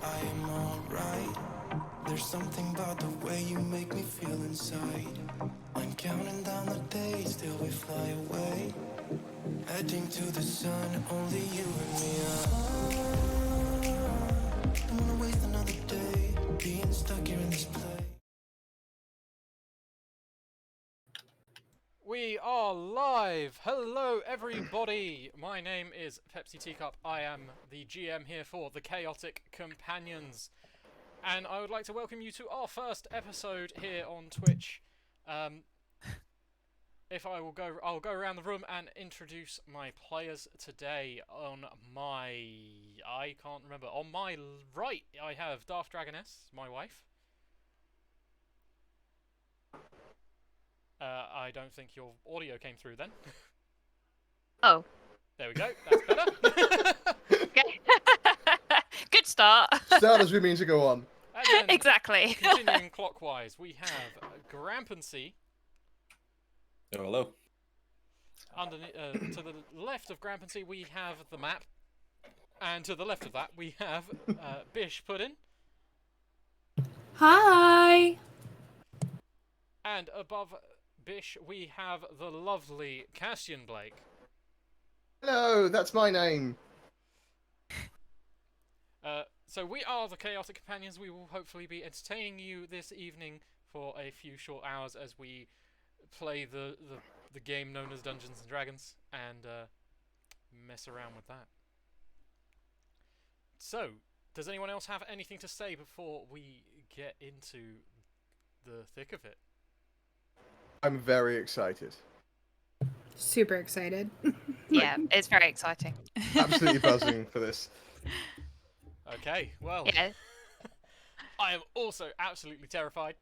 I am alright. There's something about the way you make me feel inside. I'm counting down the days till we fly away. Heading to the sun, only you and me. Don't wanna waste another day being stuck here in this place. We are live! Hello, everybody! My name is Pepsi Teacup. I am the GM here for the Chaotic Companions. And I would like to welcome you to our first episode here on Twitch. I'll go around the room and introduce my players today. On my right, I have Daft Dragoness, my wife. I don't think your audio came through then. Oh. There we go, that's better. Okay. Good start. Start as we mean to go on. And then, exactly. continuing clockwise, we have Grampancy. Oh, hello. To the left of Grampancy, we have the map. And to the left of that, we have Bish Puddin. Hi! And above Bish, we have the lovely Cassian Blake. Hello, that's my name. So we are the Chaotic Companions. We will hopefully be entertaining you this evening for a few short hours as we play the game known as Dungeons and Dragons and mess around with that. So, does anyone else have anything to say before we get into the thick of it? I'm very excited. Super excited. Yeah, it's very exciting. Absolutely buzzing for this. Okay, well, Yeah. I am also absolutely terrified.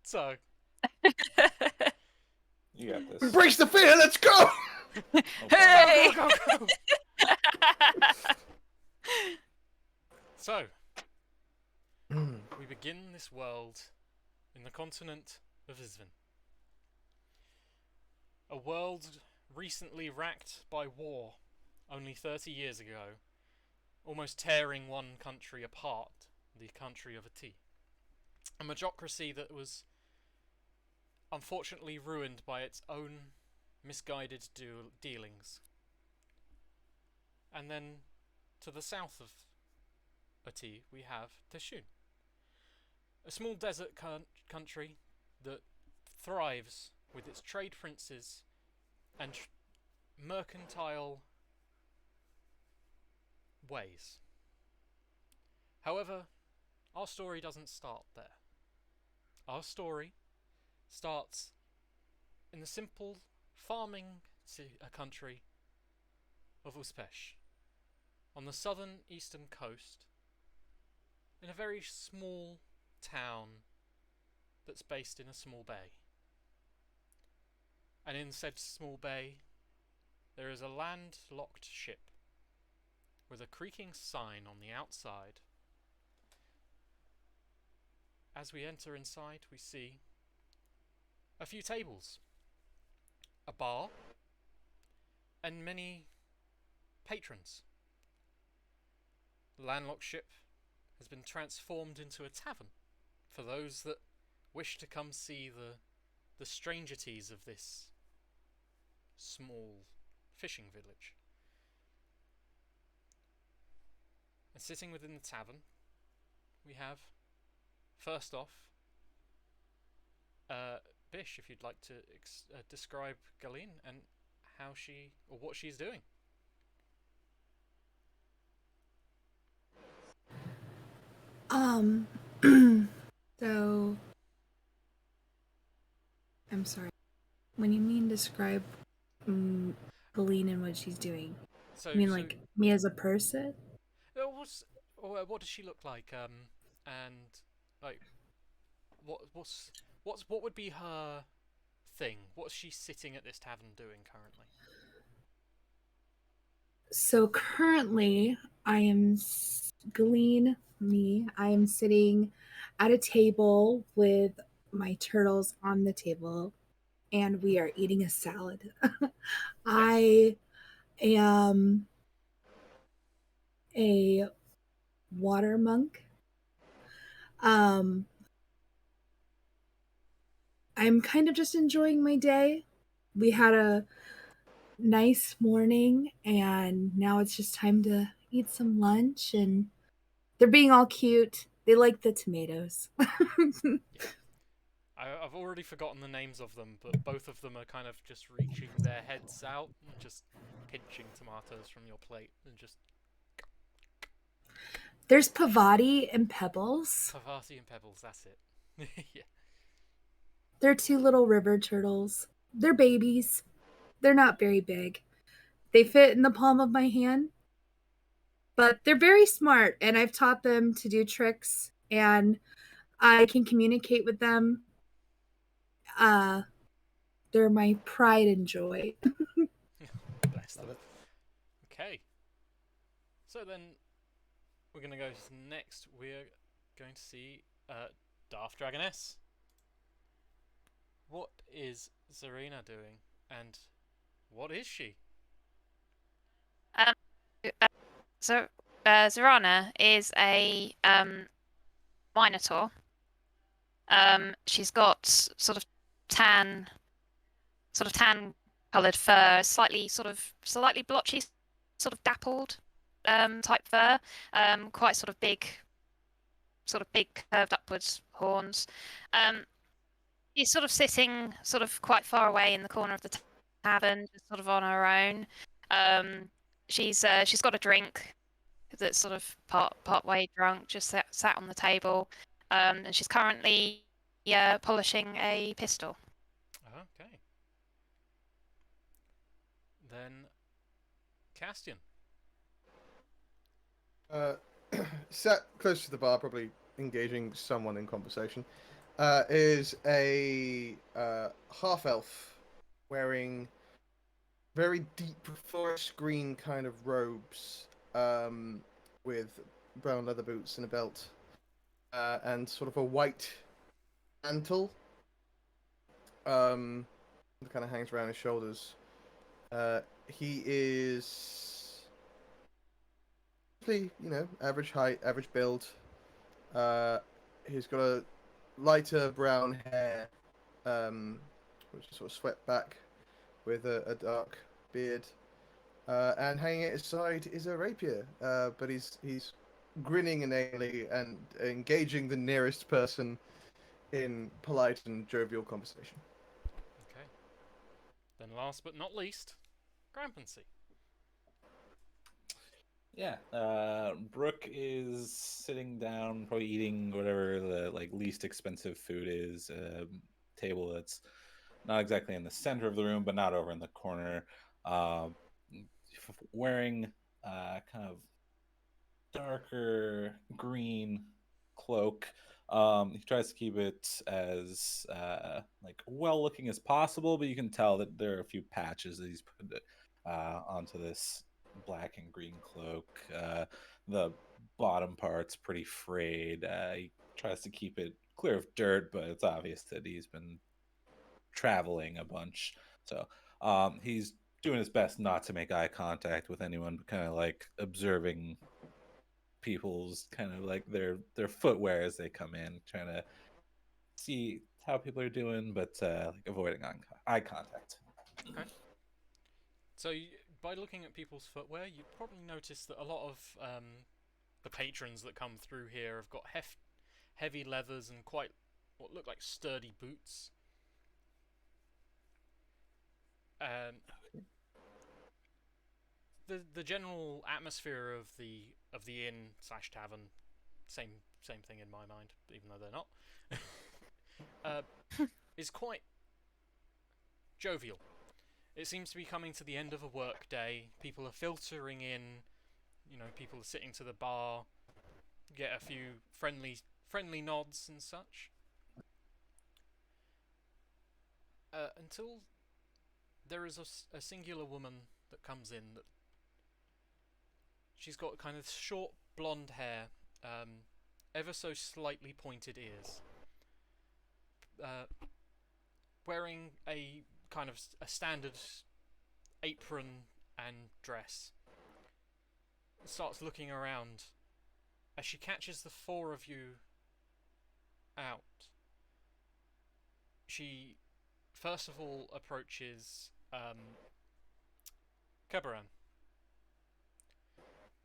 So, You got this. Embrace the fear, let's go! Hey! go. So, we begin this world in the continent of Izvin. A world recently racked by war only 30 years ago, almost tearing one country apart, the country of Ati. A magocracy that was unfortunately ruined by its own misguided dealings. And then, to the south of Ati, we have Teshun, a small desert country that thrives with its trade princes and mercantile ways. However, our story doesn't start there. Our story starts in the simple farming country of Uspesh, on the southern eastern coast, in a very small town that's based in a small bay. And in said small bay, there is a landlocked ship with a creaking sign on the outside. As we enter inside, we see a few tables, a bar, and many patrons. The landlocked ship has been transformed into a tavern for those that wish to come see the strangeties of this small fishing village. And sitting within the tavern, we have, first off, Bish, if you'd like to describe Galeen and how she, or what she's doing. So, I'm sorry. When you mean describe Helene and what she's doing, So, you mean like me as a person? What does she look like? And like, what would be her thing? What's she sitting at this tavern doing currently? So currently, I am Galeen, me. I am sitting at a table with my turtles on the table, and we are eating a salad. I am a water monk. Um, I'm kind of just enjoying my day. We had a nice morning, and now it's just time to eat some lunch. And they're being all cute. They like the tomatoes. I've already forgotten the names of them, but both of them are kind of just reaching their heads out and just pinching tomatoes from your plate and just There's Pavati and Pebbles. Pavati and Pebbles. That's it. Yeah. They're two little river turtles. They're babies. They're not very big. They fit in the palm of my hand, but they're very smart, and I've taught them to do tricks, and I can communicate with them. Uh, they're my pride and joy. Bless Love them. it. Okay. So then we're gonna go next. We're going to see Daft Dragoness. What is Zarina doing, and what is she? Um, so Zorana is a minotaur. She's got sort of tan coloured fur, slightly blotchy, sort of dappled type fur. Quite sort of big curved upwards horns. She's sort of sitting sort of quite far away in the corner of the tavern, just sort of on her own. She's got a drink that's sort of part way drunk, just sat on the table, and she's currently polishing a pistol. Okay. Then Castian. Sat close to the bar, probably engaging someone in conversation, is a half elf wearing very deep forest green kind of robes, with brown leather boots and a belt, and sort of a white mantle, that kind of hangs around his shoulders. He is, average height, average build. He's got a lighter brown hair, which is sort of swept back, with a dark beard. And hanging at his side is a rapier, but he's grinning inanely and engaging the nearest person in polite and jovial conversation. Okay. Then last but not least, Grampancy. Yeah, Brooke is sitting down, probably eating whatever the least expensive food is. Table that's not exactly in the center of the room, but not over in the corner. Uh, Wearing kind of darker green cloak. He tries to keep it as well looking as possible, but you can tell that there are a few patches that he's put onto this black and green cloak. The bottom part's pretty frayed. He tries to keep it clear of dirt, but it's obvious that he's been traveling a bunch. So he's doing his best not to make eye contact with anyone, but kind of observing people's kind of their footwear as they come in, trying to see how people are doing, but avoiding eye contact. Okay. So by looking at people's footwear, you probably notice that a lot of the patrons that come through here have got heavy leathers and quite what look like sturdy boots. The general atmosphere of the inn slash tavern, same thing in my mind, even though they're not, is quite jovial. It seems to be coming to the end of a work day. People are filtering in. People are sitting to the bar, get a few friendly nods and such. Until there is a singular woman that comes in. That she's got kind of short blonde hair, ever so slightly pointed ears, wearing a kind of a standard apron and dress. Starts looking around as she catches the four of you out, she first of all approaches Kebaran.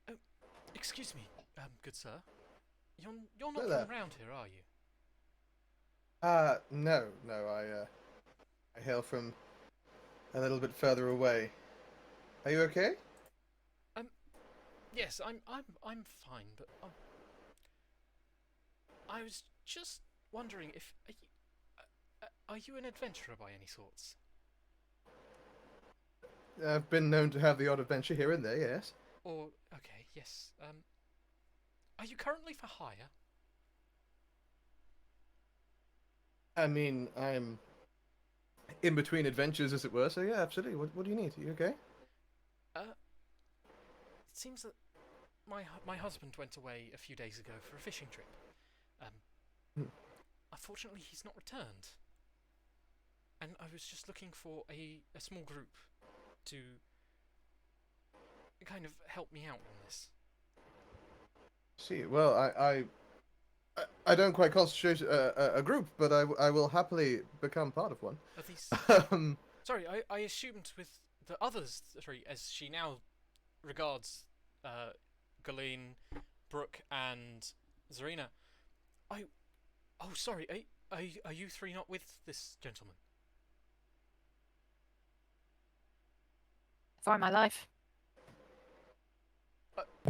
Oh, excuse me, good sir. You're not Hello there. from round here, are you? No, I hail from a little bit further away. Are you okay? Yes, I'm fine, but I was just wondering if are you an adventurer by any sorts? I've been known to have the odd adventure here and there, yes. Or okay, yes. Are you currently for hire? I mean, I'm in between adventures, as it were, so yeah, absolutely. What do you need? Are you okay? It seems that my husband went away a few days ago for a fishing trip. Hmm. Unfortunately, he's not returned. And I was just looking for a small group to kind of help me out on this. See, well, I don't quite constitute a group, but I will happily become part of one. Are these? Um, Sorry, I assumed with the others three, as she now regards Galeen, Brooke, and Zarina. Oh, sorry. Are you three not with this gentleman? For my life.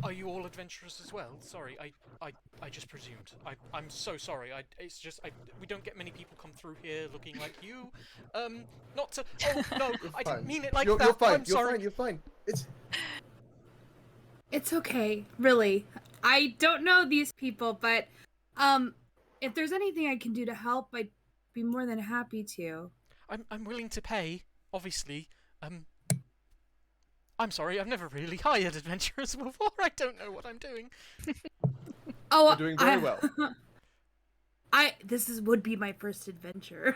Are you all adventurers as well? Sorry, I just presumed. I'm so sorry. It's just we don't get many people come through here looking like you. Not to. Oh no, I didn't mean it like that. you're fine. I'm sorry. You're fine. It's okay, really. I don't know these people, but if there's anything I can do to help, I'd be more than happy to. I'm willing to pay. Obviously. I'm sorry. I've never really hired adventurers before. I don't know what I'm doing. Oh, You're doing very well. Would be my first adventure.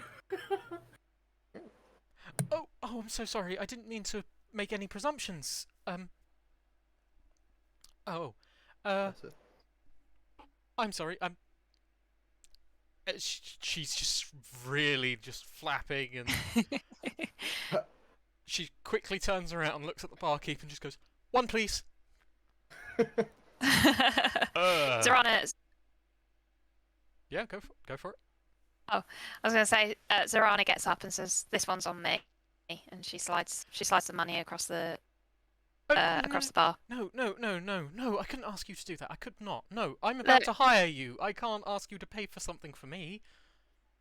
Oh, I'm so sorry. I didn't mean to make any presumptions. That's it. I'm sorry. She's just really just flapping, and she quickly turns around and looks at the barkeep and just goes, "One, please." Zarana. Yeah, go for it. I was going to say, Zarana gets up and says, "This one's on me," and she slides the money across the across the bar. No, I couldn't ask you to do that. I could not. No, I'm about to hire you. I can't ask you to pay for something for me.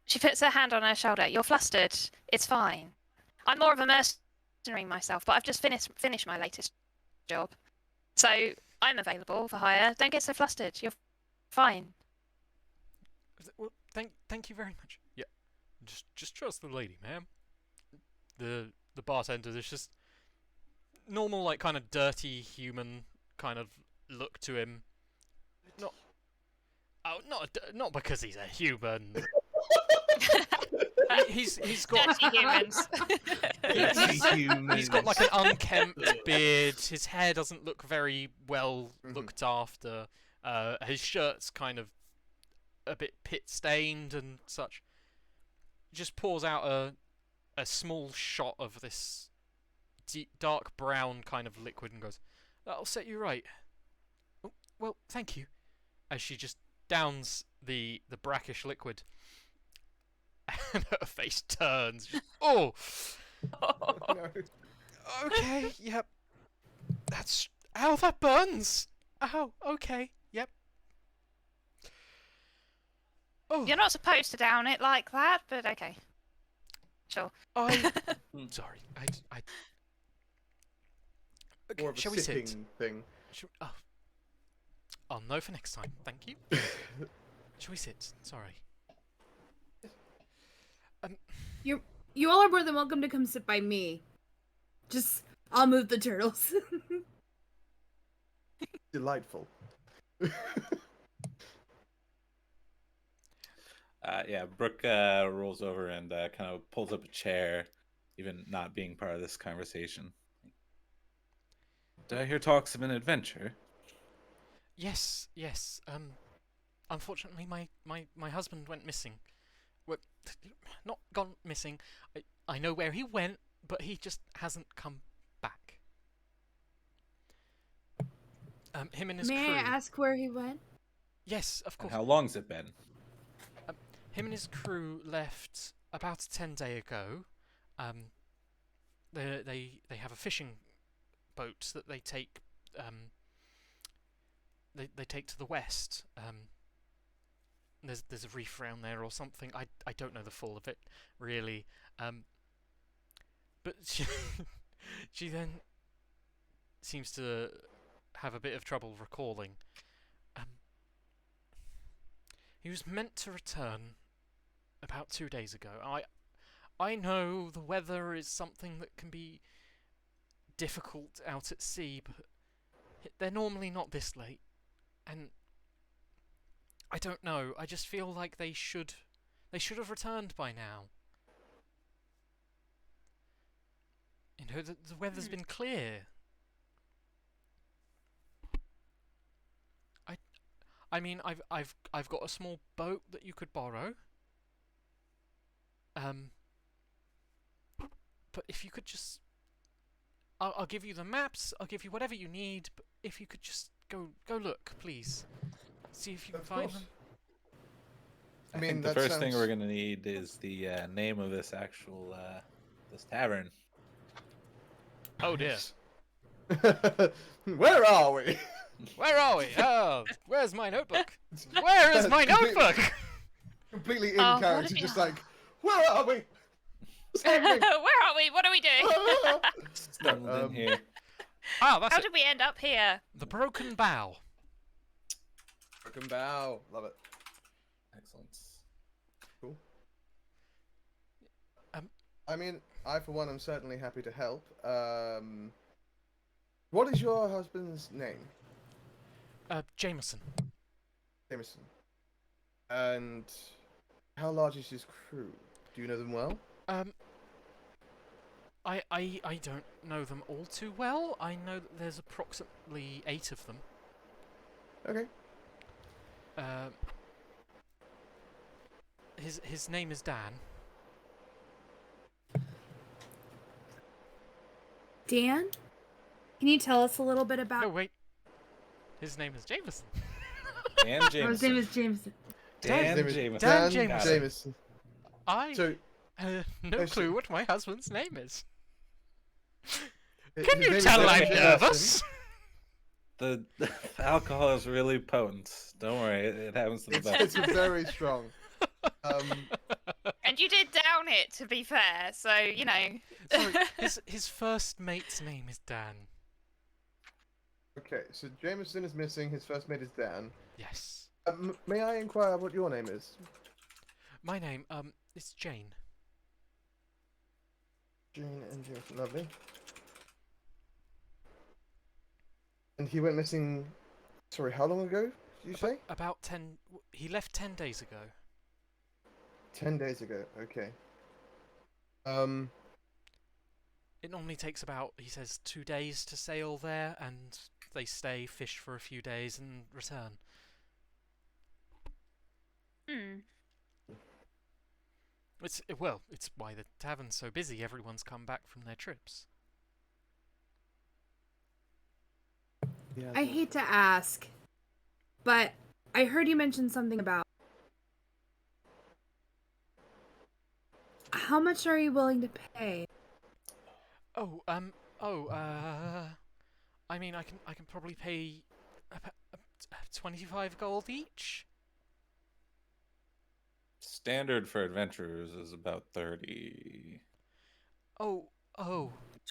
She puts her hand on her shoulder. You're flustered. It's fine. I'm more of a mercenary myself, but I've just finished my latest job, so I'm available for hire. Don't get so flustered. You're fine. Well, thank you very much. Yeah, just trust the lady, ma'am. The bartender is just normal, like kind of dirty human kind of look to him. Not because he's a human. he's got Dirty humans. he's got like an unkempt beard. His hair doesn't look very well looked after. His shirt's kind of a bit pit stained and such. Just pours out a small shot of this deep, dark brown kind of liquid and goes, "That'll set you right." Oh, well, thank you. As she just downs the brackish liquid, and her face turns. Just, oh, No. okay, yep. That's ow. That burns. Ow. Okay, yep. Oh, You're not supposed to down it like that, but okay. Sure. Sorry. I. More of a Shall we sit? sipping thing. I'll know for next time. Thank you. Shall we sit? Sorry. You all are more than welcome to come sit by me. Just, I'll move the turtles. Delightful. Yeah, Brooke rolls over and kind of pulls up a chair, even not being part of this conversation. Did I hear talks of an adventure? Yes, yes. Unfortunately, my husband went missing. Well, not gone missing. I know where he went, but he just hasn't come back. Him and his May crew. I ask where he went? Yes, of And course. how long's it been? Him and his crew left about 10 days ago. They have a fishing boat that they take. They take to the west. There's a reef around there or something. I don't know the full of it really. But she then seems to have a bit of trouble recalling. He was meant to return about 2 days ago. I know the weather is something that can be difficult out at sea, but they're normally not this late. And I don't know. I just feel like they should have returned by now. You know, the weather's been clear. I mean, I've got a small boat that you could borrow. But if you could just, I'll give you the maps. I'll give you whatever you need. But if you could just go look, please, see if you can Of find course. them. I mean, think the that first thing sounds- we're gonna need is the name of this actual this tavern. Oh dear. Where are we? Where are we? Oh, where's my notebook? Where is my notebook? Completely in Oh, what character, have just you- like, where are we? What's Where happening? are we? What are we doing? Stumbled in here. Ah, that's How it. did we end up here? The broken bow. Broken bow. Love it. Excellent. Cool. Um, I mean, I for one am certainly happy to help. What is your husband's name? Jameson. Jameson. And how large is his crew? Do you know them well? I don't know them all too well. I know that there's approximately 8 of them. Okay. His name is Dan. Dan? Can you tell us a little bit about? No, wait. His name is Jameson. Dan Oh, his name Jameson. is Jameson. Dan His name is Jameson. Dan Dan Jameson. Jameson. I So, no I clue see. what my husband's name is. his Can name you is tell Dan I'm Jameson. nervous? The alcohol is really potent. Don't worry, it happens to the It's best. very strong. And you did down it, to be fair. So you know. Sorry, his first mate's name is Dan. Okay, so Jameson is missing. His first mate is Dan. Yes. May I inquire what your name is? My name is Jane. Jane and Jameson. Lovely. And he went missing. Sorry, how long ago? Did you say? About 10. He left 10 days ago. 10 days ago. Okay. It normally takes about, he says, 2 days to sail there, and they stay, fish for a few days, and return. It's why the tavern's so busy. Everyone's come back from their trips. Yeah. I hate to ask, but I heard you mention something about how much are you willing to pay? I mean, I can probably pay 25 gold each. Standard for adventurers is about 30. Oh,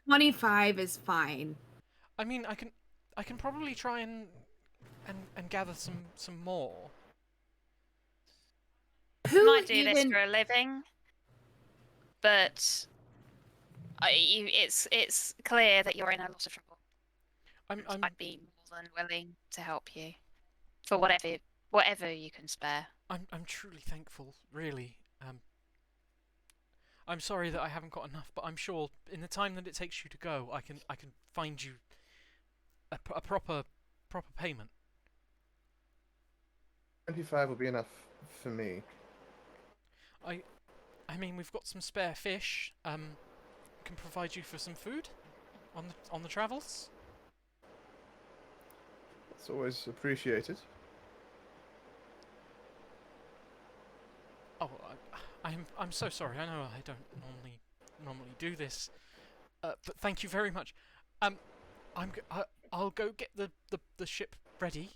25 is fine. I mean, I can probably try and gather some more. Who Might do this even? for a living, but it's clear that you're in a lot of trouble. I'd be more than willing to help you for whatever you can spare. I'm truly thankful, really. I'm sorry that I haven't got enough, but I'm sure in the time that it takes you to go, I can find you a proper payment. 25 will be enough for me. I mean, we've got some spare fish. Can provide you for some food on the travels. It's always appreciated. Oh, I'm so sorry. I know I don't normally do this, but thank you very much. Um, I'll go get the ship ready.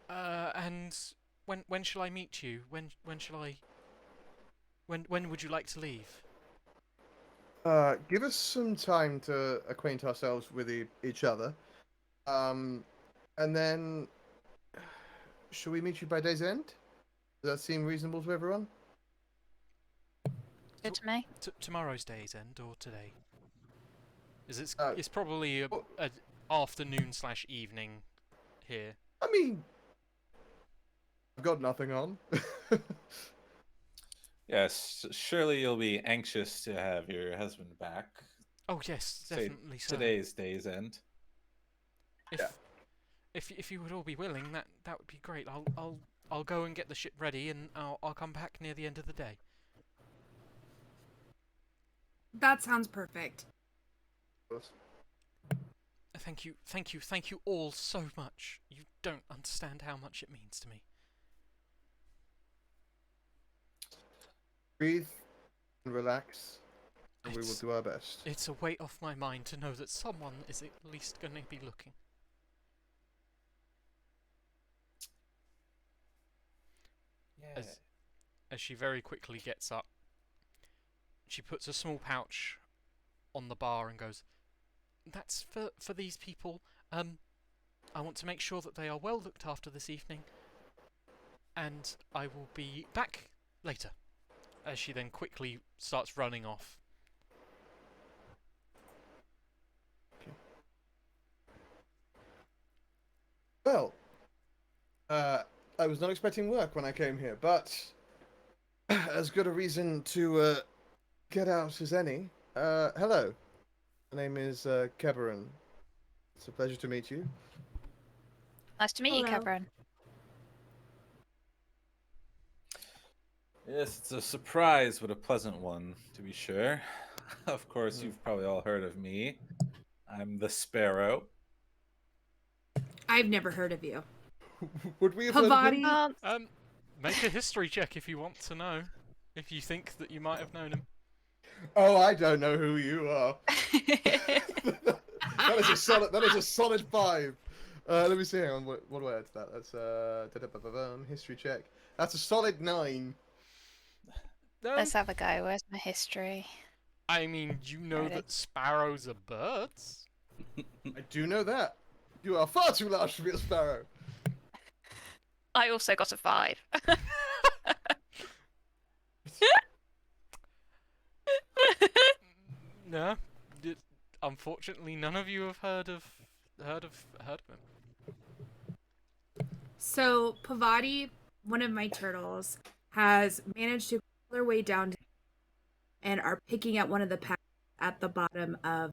And when shall I meet you? When shall I? When would you like to leave? Give us some time to acquaint ourselves with each other. And then, shall we meet you by day's end? Does that seem reasonable to everyone? Good to me. Tomorrow's day's end or today? It's Uh, it's probably a afternoon/evening here. I mean, I've got nothing on. Yes, surely you'll be anxious to have your husband back. Oh yes, Say definitely so. today's day's end. If Yeah. if you would all be willing, that would be great. I'll go and get the ship ready, and I'll come back near the end of the day. That sounds perfect. Thank you all so much. You don't understand how much it means to me. Breathe and relax, and we will It's- do our best. It's a weight off my mind to know that someone is at least going to be looking. Yeah. As she very quickly gets up, she puts a small pouch on the bar and goes, "That's for these people. I want to make sure that they are well looked after this evening, and I will be back later." As she then quickly starts running off. Well, I was not expecting work when I came here, but as good a reason to get out as any. Hello, my name is Keberin. It's a pleasure to meet you. Nice to meet you, Hello. Cameron. Yes, it's a surprise, but a pleasant one, to be sure. Of course, you've probably all heard of me. I'm the Sparrow. I've never heard of you. Would we have heard of him? Havani. Make a history check if you want to know. If you think that you might have known him. Oh, I don't know who you are. That is a solid. That is a solid 5. Let me see. Hang on. What do I add to that? That's history check. That's a solid 9. Let's have a go. Where's my history? I mean, you know Ready. that sparrows are birds. I do know that. You are far too large to be a sparrow. I also got a 5. No, unfortunately, none of you have heard of him. So Pavati, one of my turtles, has managed to pull their way down and are picking at one of the packs at the bottom of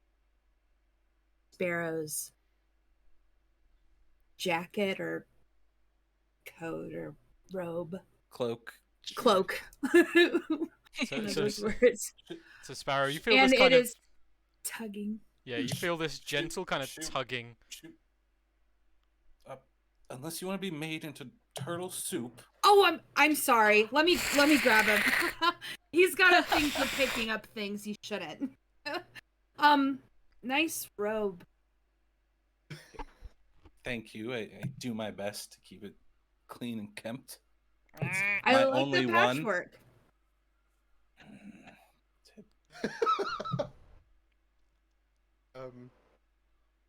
Sparrow's jacket or coat or robe. Cloak. Cloak. So, One of so, those so, words. so Sparrow, you feel And this it kind of is tugging. yeah, you feel this gentle kind of shoot. tugging. Shoot. Unless you want to be made into turtle soup. Oh, I'm sorry. Let me grab him. He's got a thing for picking up things he shouldn't. Nice robe. Thank you. I do my best to keep it clean and kempt. It's I my like only the one. patchwork.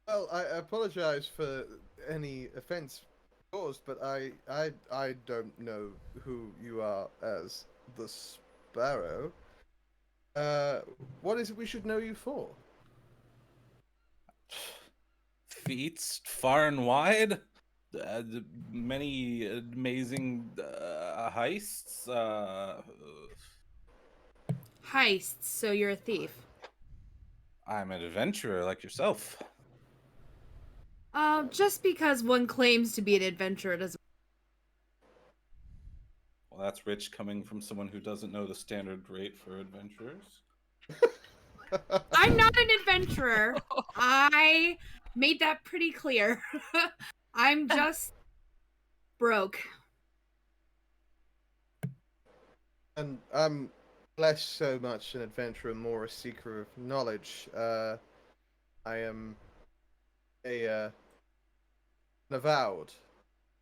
Well, I apologize for any offense caused, but I don't know who you are as the Sparrow. What is it we should know you for? Feats far and wide. Many amazing heists. Heists, so you're a thief. I'm an adventurer like yourself. Just because one claims to be an adventurer doesn't. Well, that's rich coming from someone who doesn't know the standard rate for adventurers. I'm not an adventurer. I made that pretty clear. I'm just broke. And I'm less so much an adventurer, more a seeker of knowledge. I am an avowed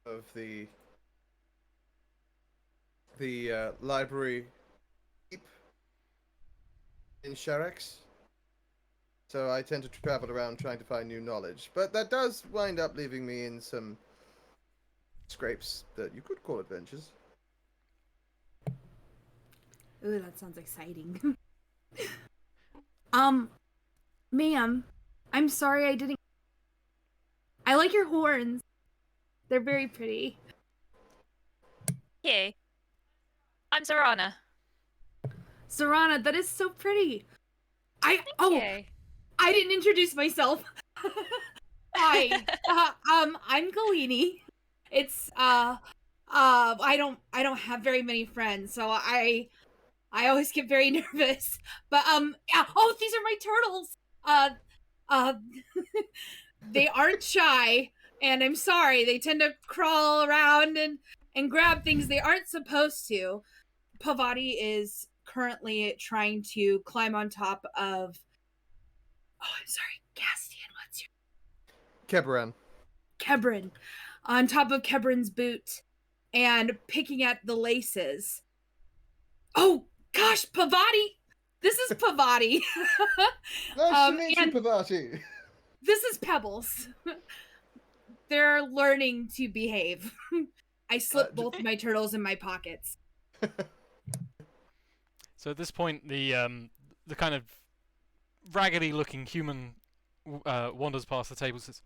of the library keep in Sharex. So I tend to travel around trying to find new knowledge, but that does wind up leaving me in some scrapes that you could call adventures. Ooh, that sounds exciting. Ma'am, I'm sorry I didn't. I like your horns. They're very pretty. You. I'm Zarana. Sarana, that is so pretty. Thank you. I didn't introduce myself. Hi. I'm Galini. It's I don't have very many friends, so I always get very nervous. But yeah, oh, these are my turtles. Uh they aren't shy, and I'm sorry, they tend to crawl around and grab things they aren't supposed to. Pavati is currently trying to climb on top of. Oh, I'm sorry, Castian. What's your Kebran. Kebrin? On top of Kebrin's boot and picking at the laces. Oh gosh, Pavati! This is Pavati. Nice to meet you, and Pavati. this is Pebbles. They're learning to behave. I slip both my turtles in my pockets. So at this point, the kind of raggedy-looking human wanders past the table and says,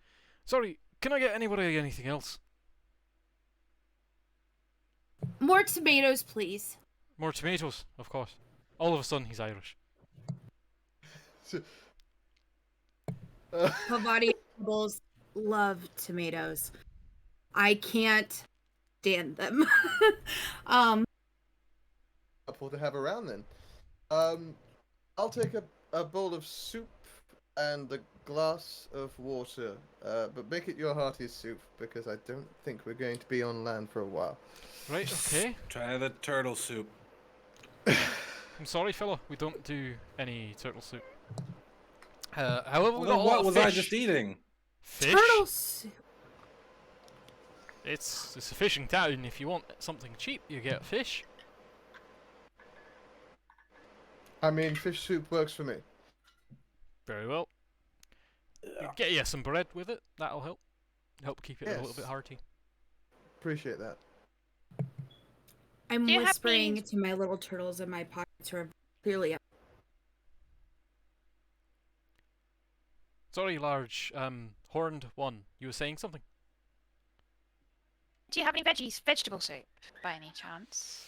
"Sorry, can I get anybody anything else? More tomatoes, please. More tomatoes, of course." All of a sudden, he's Irish. Pavati and Pebbles love tomatoes. I can't stand them. Helpful to have around then. I'll take a bowl of soup and a glass of water, but make it your heartiest soup because I don't think we're going to be on land for a while. Right, okay. Try the turtle soup. I'm sorry, fella, we don't do any turtle soup. However, we Well, got a lot what of was fish. I just eating? Fish? Turtle soup. It's a fishing town. If you want something cheap, you get fish. I mean, fish soup works for me. Very well. Get you some bread with it. That'll help. Help keep it a little Yes. bit hearty. Appreciate that. I'm Do you have whispering beans? to my little turtles in my pockets who are clearly up. Sorry, large horned one. You were saying something? Do you have any vegetable soup by any chance?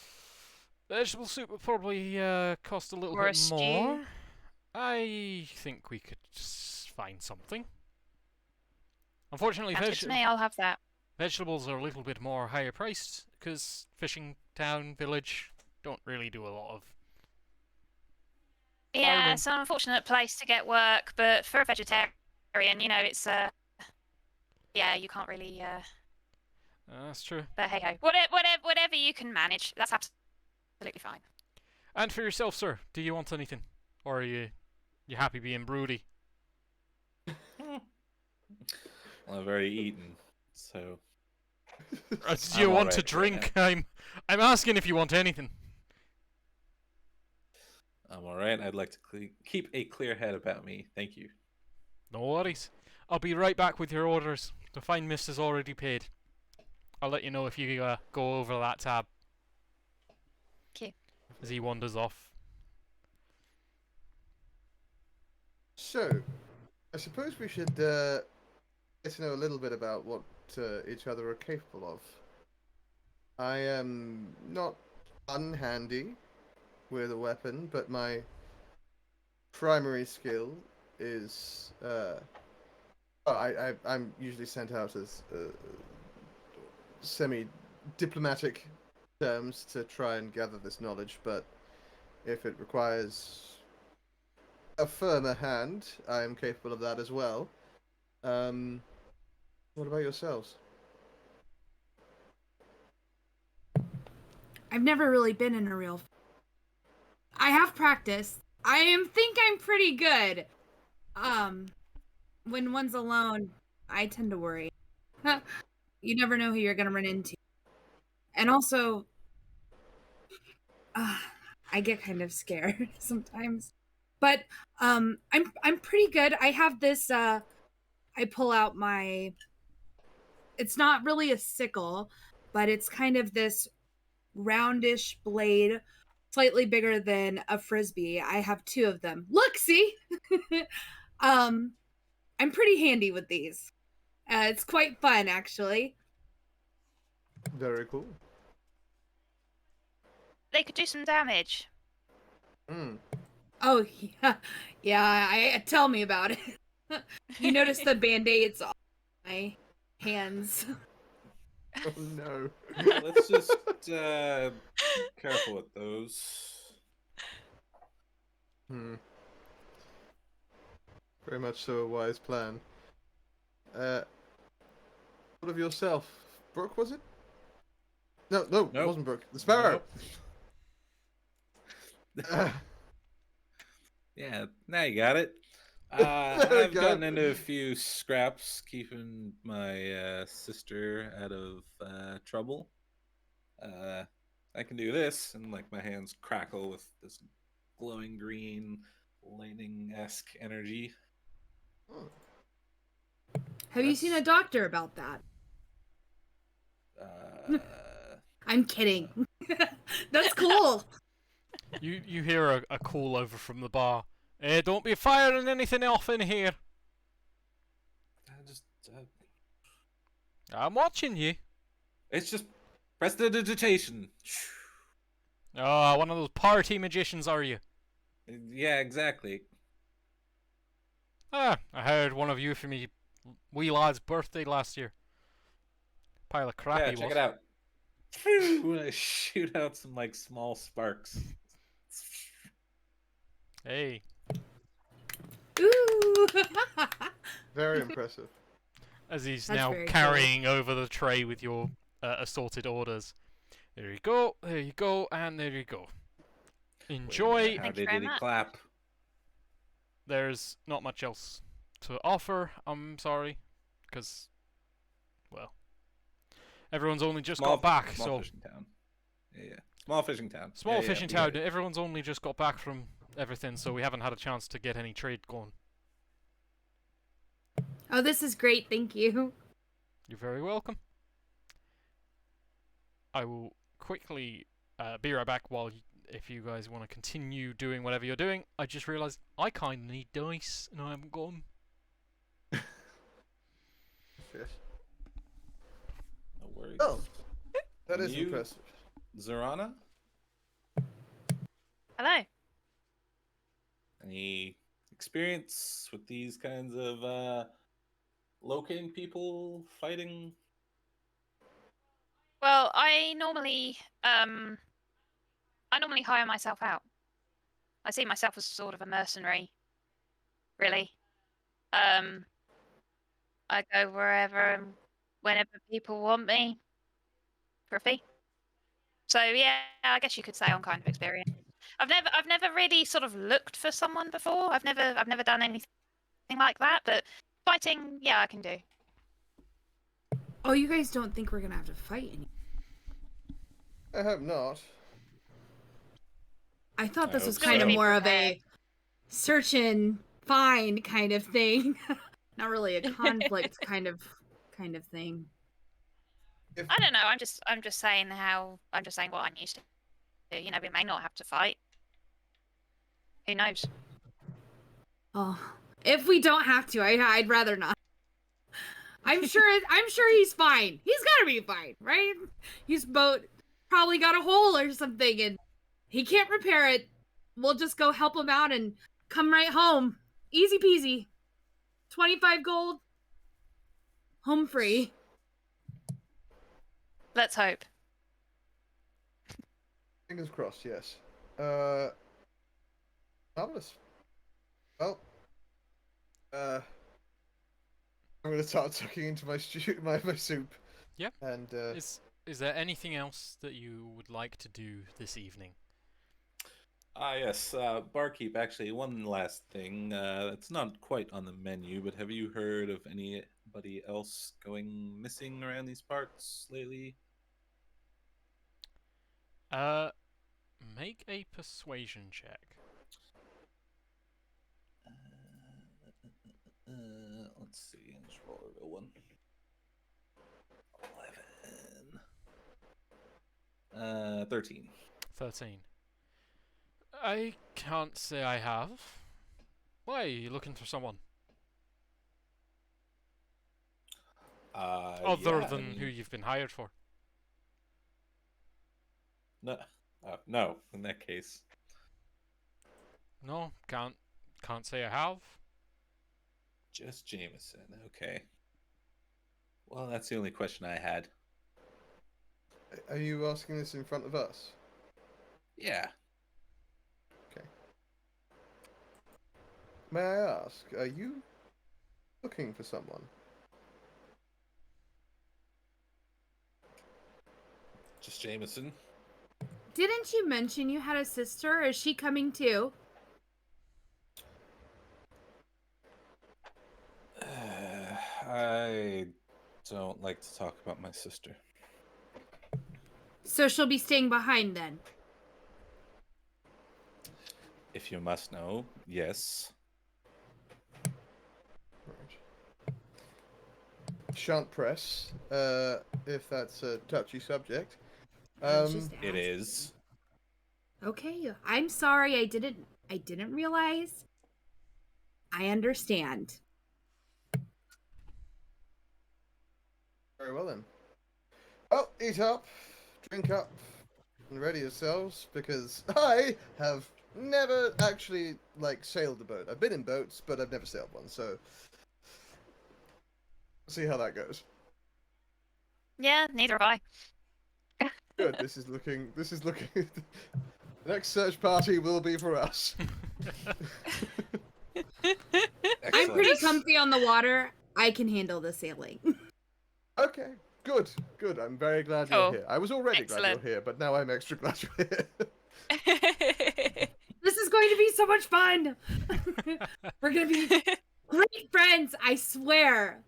Vegetable soup would probably cost a little Or a bit stew? more. I think we could just find something. Unfortunately, Sounds good to me. I'll have that. vegetables are a little bit more higher priced because fishing town, village don't really do a lot of. Yeah, Farming. it's an unfortunate place to get work, but for a vegetarian, it's yeah, you can't really. That's true. But hey ho, whatever you can manage, that's absolutely fine. And for yourself, sir, do you want anything, or are you happy being broody? Well, I've already eaten, so. Or do you I'm want to alright drink? I'm asking if you want anything. I'm alright. I'd like to keep a clear head about me. Thank you. No worries. I'll be right back with your orders. The fine miss is already paid. I'll let you know if you go over that tab. Okay. As he wanders off. So, I suppose we should get to know a little bit about what each other are capable of. I am not unhandy with a weapon, but my primary skill is I'm usually sent out as semi-diplomatic terms to try and gather this knowledge, but if it requires a firmer hand, I am capable of that as well. What about yourselves? I've never really been in a real. I have practiced. Think I'm pretty good. When one's alone, I tend to worry. You never know who you're gonna run into, and also, I get kind of scared sometimes. But I'm pretty good. I have this. I pull out my. It's not really a sickle, but it's kind of this roundish blade, slightly bigger than a frisbee. I have two of them. Look, see. I'm pretty handy with these. It's quite fun, actually. Very cool. They could do some damage. Mm. Oh yeah, yeah. Tell me about it. You notice the band-aids on my hands. Oh no. Let's just careful with those. Very much so a wise plan. What of yourself? Brooke, was it? No, Nope. it wasn't Brooke. The Sparrow. Nope. Yeah, now you got it. we I've go. gotten into a few scraps, keeping my sister out of trouble. I can do this, and like my hands crackle with this glowing green, lightning-esque energy. Have you seen a doctor about that? I'm kidding. That's cool. You hear a call over from the bar. Don't be firing anything off in here. I'm watching you. It's just prestidigitation. Oh, one of those party magicians, are you? Yeah, exactly. Ah, I heard one of you for me wee lad's birthday last year. Pile of crap Yeah, he check was. it out. When I shoot out some like small sparks. Hey. Ooh. Very impressive. As he's That's now very carrying over the tray with your assorted orders. There you go, and there you go. Enjoy. How Thank you did very he much. clap? There's not much else to offer, I'm sorry. Because, well, everyone's only just got back, small so... fishing town. Yeah. Small fishing town. Small fishing town, yeah. everyone's only just got back from everything, so we haven't had a chance to get any trade going. Oh, this is great. Thank you. You're very welcome. I will quickly be right back if you guys want to continue doing whatever you're doing. I just realised I kind of need dice, and I haven't got them. Yes. No worries. Oh, that is You- impressive. Zorana? Hello. Any experience with these kinds of locating people, fighting? Well, I normally hire myself out. I see myself as sort of a mercenary, really. I go wherever and whenever people want me for a fee. So yeah, I guess you could say I'm kind of experienced. I've never really sort of looked for someone before. I've never done anything like that, but fighting, yeah, I can do. Oh, you guys don't think we're gonna have to fight anymore? I hope not. I thought I this hope was so. kind of Be more of prepared. a search and find kind of thing. Not really a conflict kind of thing. I don't know. I'm just saying what I'm used to. You know, we may not have to fight. Who knows? Oh, if we don't have to, I'd rather not. I'm sure he's fine. He's gotta be fine, right? His boat probably got a hole or something, and he can't repair it. We'll just go help him out and come right home. Easy peasy. 25 gold. home free. Let's hope. Fingers crossed, yes. Marvelous. Well, I'm gonna start tucking into my my soup. Yeah. And Is there anything else that you would like to do this evening? Yes, barkeep, actually, one last thing. It's not quite on the menu, but have you heard of anybody else going missing around these parts lately? Make a persuasion check. Let's see, let's roll a real one. 11. 13. 13. I can't say I have. Why are you looking for someone? Other Yeah, than who you've been hired for. No, no, in that case. No, can't say I have. Just Jameson, okay. Well, that's the only question I had. are you asking this in front of us? Yeah. May I ask, are you looking for someone? Just Jameson. Didn't you mention you had a sister? Is she coming too? I don't like to talk about my sister. So she'll be staying behind then. If you must know, yes. Right. Shan't press, if that's a touchy subject. I was just It asking. is. Okay, I'm sorry. I didn't realize. I understand. Very well then. Well, eat up, drink up, and ready yourselves, because I have never actually, sailed a boat. I've been in boats, but I've never sailed one, so... see how that goes. Yeah, neither have I. Good, this is looking... the next search party will be for us. I'm pretty Excellent. comfy on the water. I can handle the sailing. Okay, good. I'm very glad Cool. you're here. I was already glad Excellent. you're here, but now I'm extra glad you're here. This is going to be so much fun. We're going to be great friends, I swear.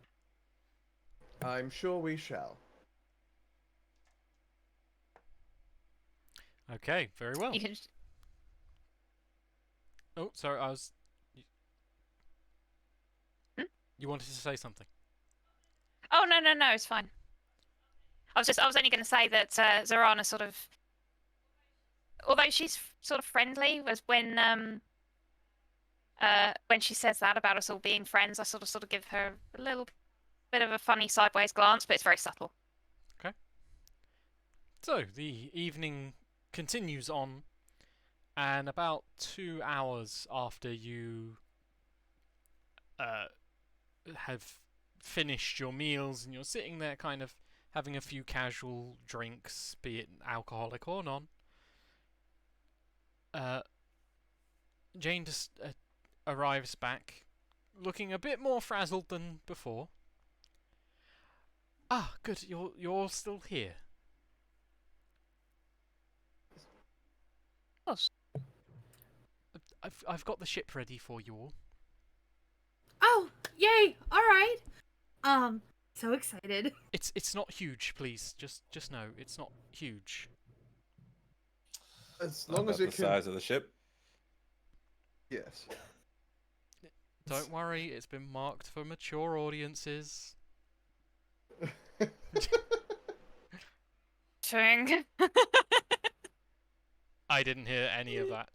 I'm sure we shall. Okay, very well. You can. Oh, sorry, I was... Hmm? You wanted to say something? Oh no, it's fine. I was only going to say that Zorana sort of, although she's sort of friendly, was when she says that about us all being friends, I sort of give her a little bit of a funny sideways glance, but it's very subtle. So, the evening continues on, and about 2 hours after you have finished your meals and you're sitting there kind of having a few casual drinks, be it alcoholic or non, Jane just arrives back, looking a bit more frazzled than before. Ah, good, you're all still here. Of course. I've got the ship ready for you all. Oh, yay. All right. So excited. It's not huge, please. Just know it's not huge. As Not long as about it the can... size of the ship. Yes. Don't worry, it's been marked for mature audiences. Ching. I didn't hear any of that.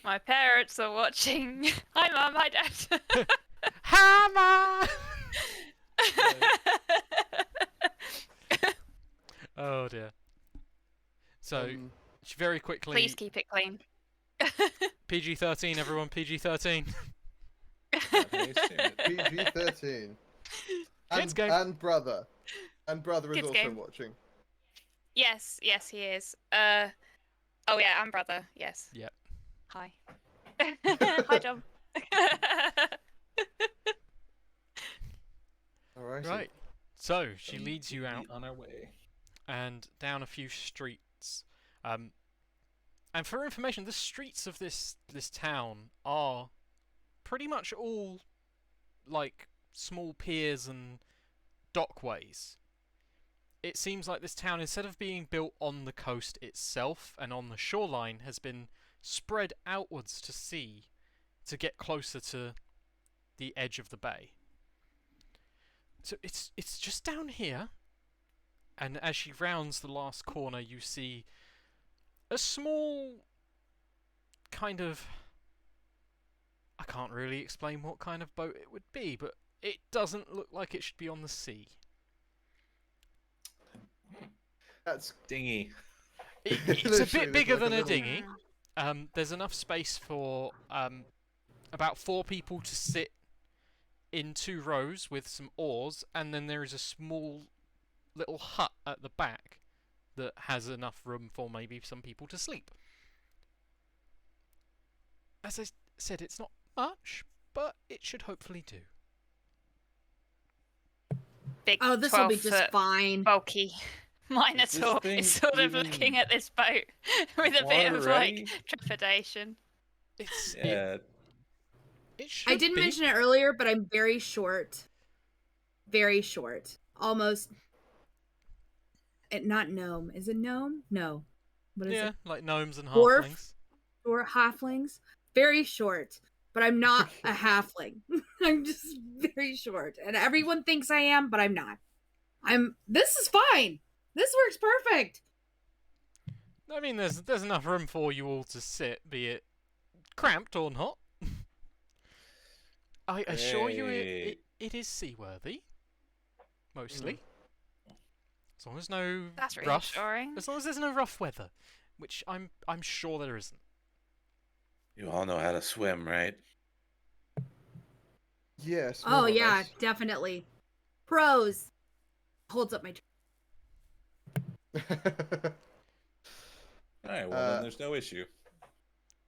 My parents are watching. Hi, Mum. Hi, Dad. Hammer! Oh dear. So, very quickly. Please keep it clean. PG-13, everyone. PG-13. Not how you say it. PG-13. Kids game. And brother. And brother is Kids also game. watching. Yes, he is. Oh yeah, and brother. Yes. Yep. Hi. Hi, Dom. Alright. Right. So she Then leads you we'll out be on our way. and down a few streets. And for information, the streets of this town are pretty much all like small piers and dockways. It seems like this town, instead of being built on the coast itself and on the shoreline, has been spread outwards to sea to get closer to the edge of the bay. So it's just down here, and as she rounds the last corner, you see a small kind of... I can't really explain what kind of boat it would be, but it doesn't look like it should be on the sea. That's Dinghy. It's a Literally, bit there's bigger like a than a little- dinghy. There's enough space for about 4 people to sit in 2 rows with some oars, and then there is a small little hut at the back that has enough room for maybe some people to sleep. As I said, it's not much, but it should hopefully do. Big Oh, this will be 12-foot just fine. bulky Is this Minotaur thing is sort of even looking at this boat with a bit of water-ready? like trepidation. It's Yeah. it should I didn't be. mention it earlier, but I'm very short. Very short. Almost. Not gnome. Is it gnome? No. What is Yeah, it? like gnomes and Dwarf? halflings. Short halflings. Very short. But I'm not a halfling. I'm just very short. And everyone thinks I am, but I'm not. This is fine. This works perfect. I mean, there's enough room for you all to sit, be it cramped or not. I assure you, Hey. it is seaworthy. Mostly. As long as no That's rough, reassuring. as long as there's no rough weather, which I'm sure there isn't. You all know how to swim, right? Yes. Oh, more or yeah, less. definitely. Pros. Holds up my. All right. Well, then there's no issue.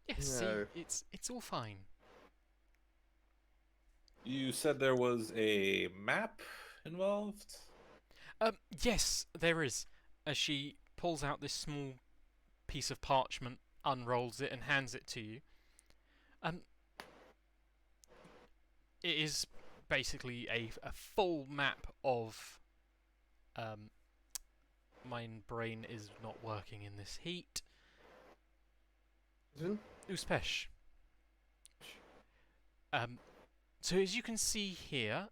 Yes, No. see, it's all fine. You said there was a map involved. Yes, there is. As she pulls out this small piece of parchment, unrolls it, and hands it to you. It is basically a full map of. My brain is not working in this heat. Izvin? Uspesh. So as you can see here,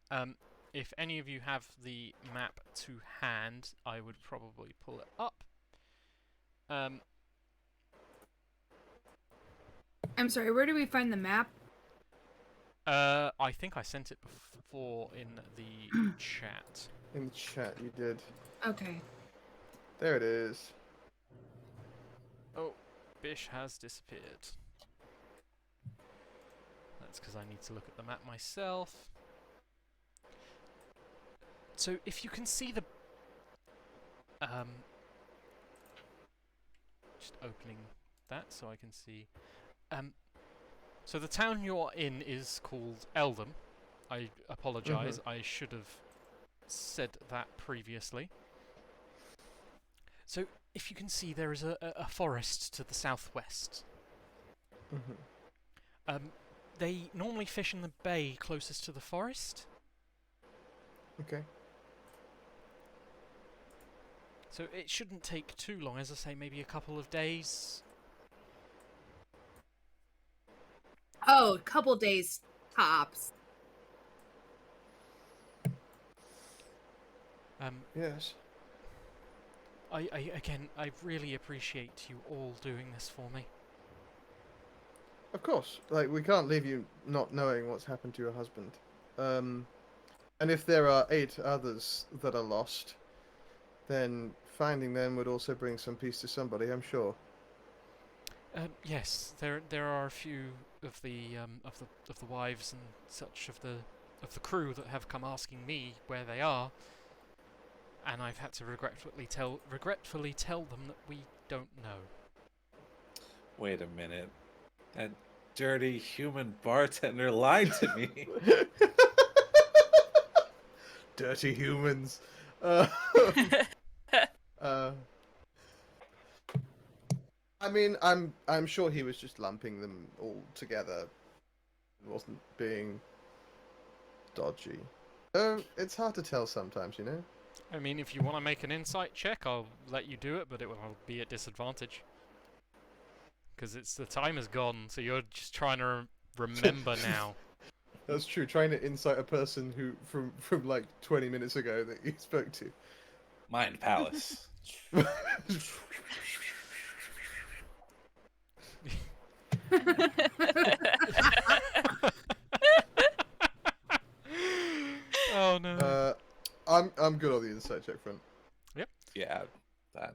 if any of you have the map to hand, I would probably pull it up. I'm sorry, where do we find the map? I think I sent it before in the chat. In the chat, you did. Okay. There it is. Oh, Bish has disappeared. That's because I need to look at the map myself. So if you can see the... just opening that so I can see... so the town you're in is called Eldham. I apologise, I should have said that previously. So if you can see, there is a forest to the southwest. They normally fish in the bay closest to the forest. Okay. So it shouldn't take too long, as I say, maybe a couple of days. Oh, a couple days tops. Yes. I really appreciate you all doing this for me. Of course. Like, we can't leave you not knowing what's happened to your husband. And if there are 8 others that are lost, then finding them would also bring some peace to somebody, I'm sure. Yes, there are a few of the wives and such of the of the crew that have come asking me where they are, and I've had to regretfully tell them that we don't know. Wait a minute. That dirty human bartender lied to me. Dirty humans. I mean, I'm sure he was just lumping them all together. He wasn't being dodgy. It's hard to tell sometimes, you know. I mean, if you want to make an insight check, I'll let you do it, but it will be at disadvantage. Because the time is gone, so you're just trying to remember now. That's true. Trying to insight a person who from like 20 minutes ago that you spoke to. Mind Palace. Oh no. I'm good on the insight check front. Yeah, that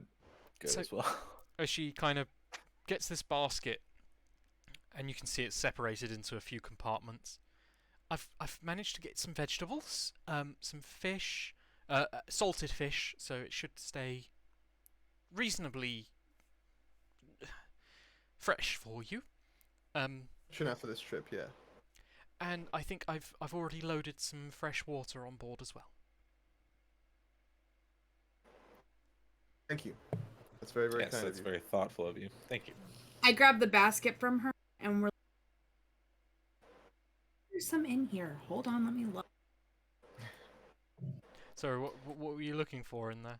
good So- as well. As she kind of gets this basket, and you can see it's separated into a few compartments. I've managed to get some vegetables, some fish, salted fish, so it should stay reasonably fresh for you. Should after this trip, yeah. And I think I've already loaded some fresh water on board as well. Thank you. That's very, very Yes, kind that's of you. very thoughtful of you. Thank you. I grabbed the basket from her, and there's some in here. Hold on, let me look. So what were you looking for in there?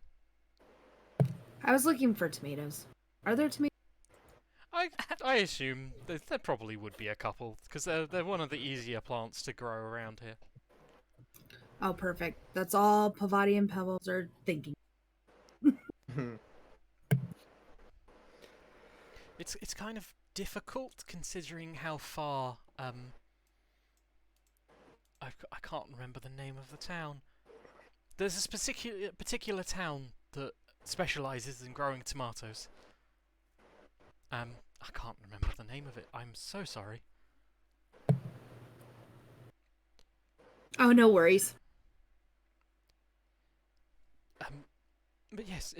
I was looking for tomatoes. Are there tomatoes? I assume there probably would be a couple, because they're one of the easier plants to grow around here. Oh, perfect. That's all Pavati and Pebbles are thinking. It's kind of difficult considering how far I can't remember the name of the town. There's this particular town that specializes in growing tomatoes. I can't remember the name of it. I'm so sorry. Oh, no worries. But yes,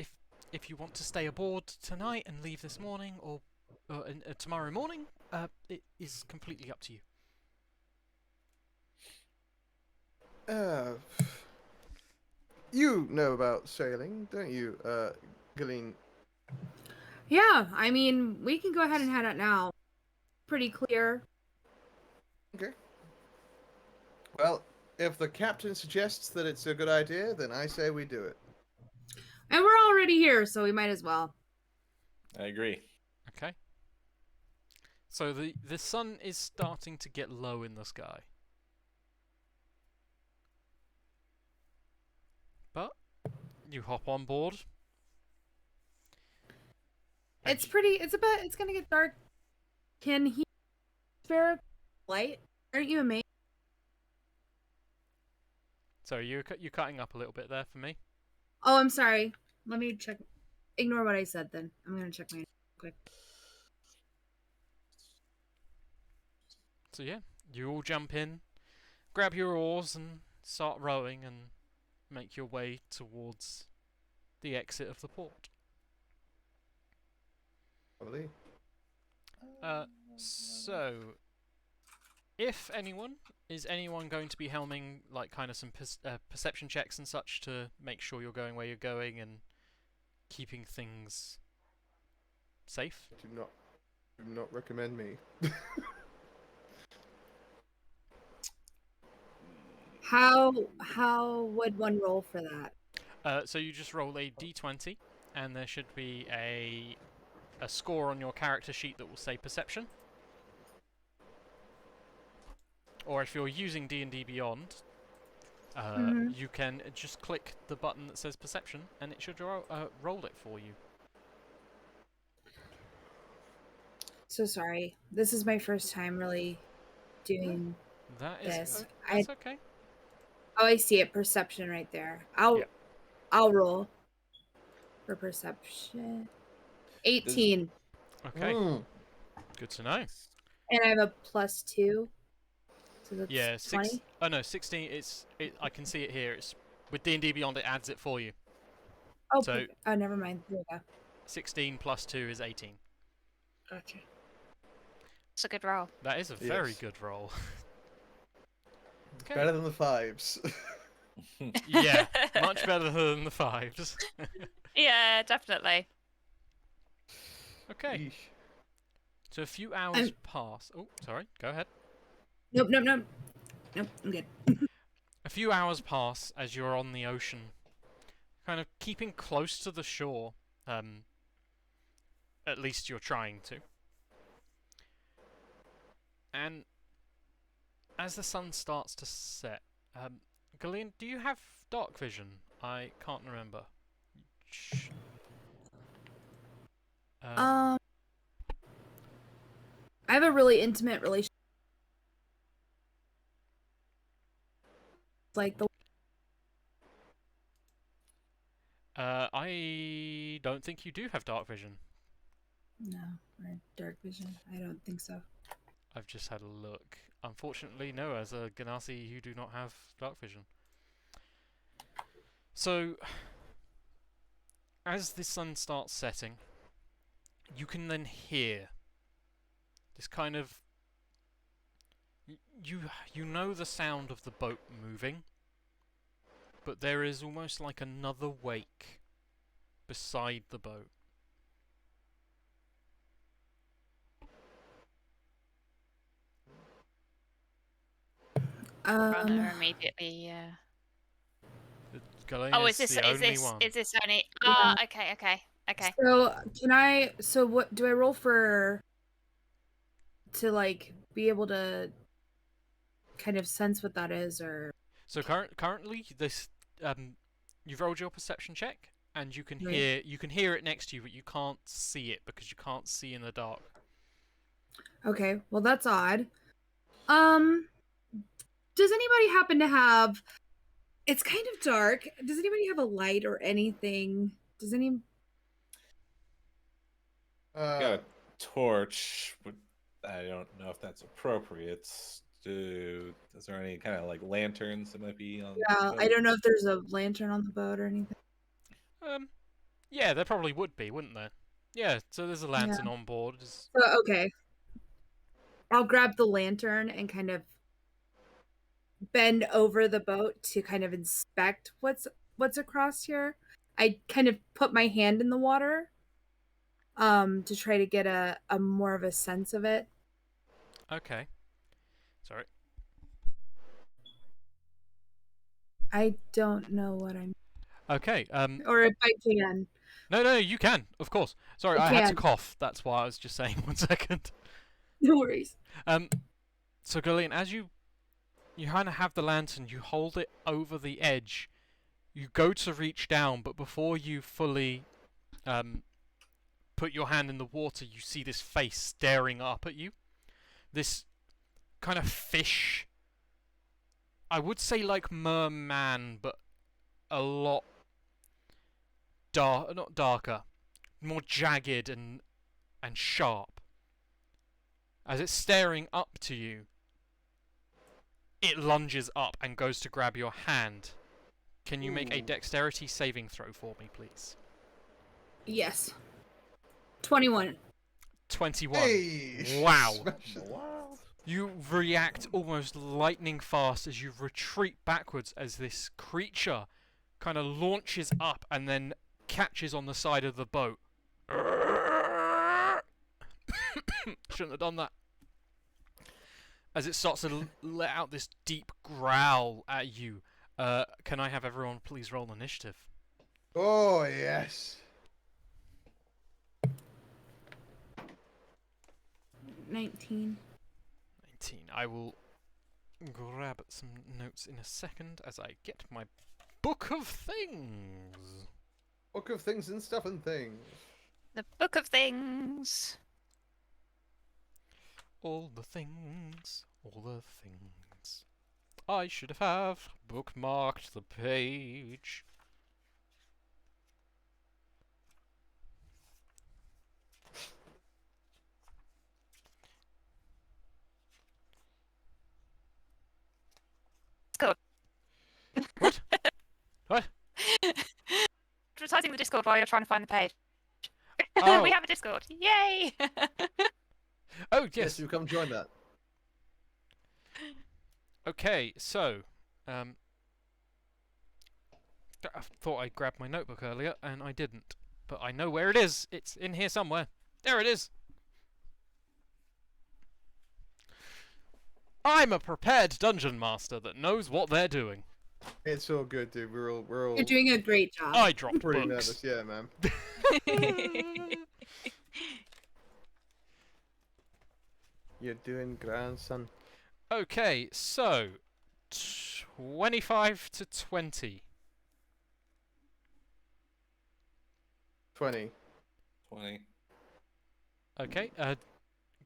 if you want to stay aboard tonight and leave this morning or tomorrow morning, it is completely up to you. You know about sailing, don't you, Galeen? Yeah, I mean, we can go ahead and head out now. Pretty clear. Okay. Well, if the captain suggests that it's a good idea, then I say we do it. And we're already here, so we might as well. I agree. Okay. So the sun is starting to get low in the sky. But you hop on board. It's gonna get dark. Can he spare a light? Aren't you amazed? So you're cutting up a little bit there for me. Oh, I'm sorry. Let me check. Ignore what I said then. I'm gonna check my quick. So yeah, you all jump in, grab your oars and start rowing and make your way towards the exit of the port. Probably. So if is anyone going to be helming like kind of some perception checks and such to make sure you're going where you're going and keeping things safe? Do not recommend me. How would one roll for that? So you just roll a d20, and there should be a score on your character sheet that will say perception. Or if you're using D&D Beyond, you can just click the button that says perception, and it should roll it for you. So sorry. This is my first time really doing That is this. that's okay. Oh, I see it. Perception right there. I'll roll for perception. 18. Okay, good to know. And I have a +2. So that's Yeah, 20. Oh no, 16. I can see it here. It's with D&D Beyond. It adds it for you. Oh, So- perfect. Oh, never mind. There we go. 16 plus 2 is 18. Gotcha. It's a good roll. That is a very Yes. good roll. Okay. Better than the 5s. Yeah, much better than the 5s. Yeah, definitely. Okay, Yeesh. so a few hours pass. Oh, sorry. Go ahead. Nope. Nope. I'm good. A few hours pass as you're on the ocean, kind of keeping close to the shore. At least you're trying to. And as the sun starts to set, Gillian, do you have dark vision? I can't remember. Shh. I have a really intimate relationship. Like the I don't think you do have dark vision. no or dark vision. I don't think so. I've just had a look. Unfortunately, no, as a Ganassi, you do not have dark vision. So, as the sun starts setting, you can then hear this kind of... You know the sound of the boat moving, but there is almost like another wake beside the boat. Runner immediately. Yeah. Galena is the only one. Is this only? Yeah. Ah, okay. So can I? So what do I roll for? To like be able to kind of sense what that is, or So currently, this you've rolled your perception check, and you can Right. hear it next to you, but you can't see it because you can't see in the dark. okay, well that's odd. Does anybody happen to have? It's kind of dark. Does anybody have a light or anything? Does any? Got a torch, but I don't know if that's appropriate. Is there any kind of like lanterns that might be on? Yeah, the I don't know if there's a lantern on the boat or anything. Yeah, there probably would be, wouldn't there? Yeah, so there's a lantern on board. So, okay, I'll grab the lantern and kind of bend over the boat to kind of inspect what's across here. I kind of put my hand in the water to try to get a more of a sense of it. Okay. Sorry. I don't know what I'm Okay. or if I can. No, you can, of course. Sorry, I I had to can. cough. That's why I was just saying. 1 second. No worries. So Gillian, as you kind of have the lantern, you hold it over the edge. You go to reach down, but before you fully put your hand in the water, you see this face staring up at you. This kind of fish. I would say like merman, but a lot not darker, more jagged and sharp. As it's staring up to you, it lunges up and goes to grab your hand. Can you make a dexterity saving throw for me, please? Yes. 21. 21. Hey! Wow. Smash it. You react almost lightning fast as you retreat backwards as this creature kind of launches up and then catches on the side of the boat. Shouldn't have done that. As it starts to let out this deep growl at you. Can I have everyone please roll initiative? Oh, yes. 19. 19. I will grab some notes in a second as I get my book of things. Book of things and stuff and things. The Book of Things. All the things, all the things. I should have bookmarked the page. Discord while you're trying to find the page. Oh. We have a Discord. Yay! Oh, Yes, yes. you come join that. Okay, so, I thought I grabbed my notebook earlier, and I didn't. But I know where it is. It's in here somewhere. There it is. I'm a prepared dungeon master that knows what they're doing. It's all good, dude. We're all You're doing a great job. I dropped pretty books. nervous, yeah, man. You're doing grand, son. Okay, so 25 to 20. 20. 20. Okay,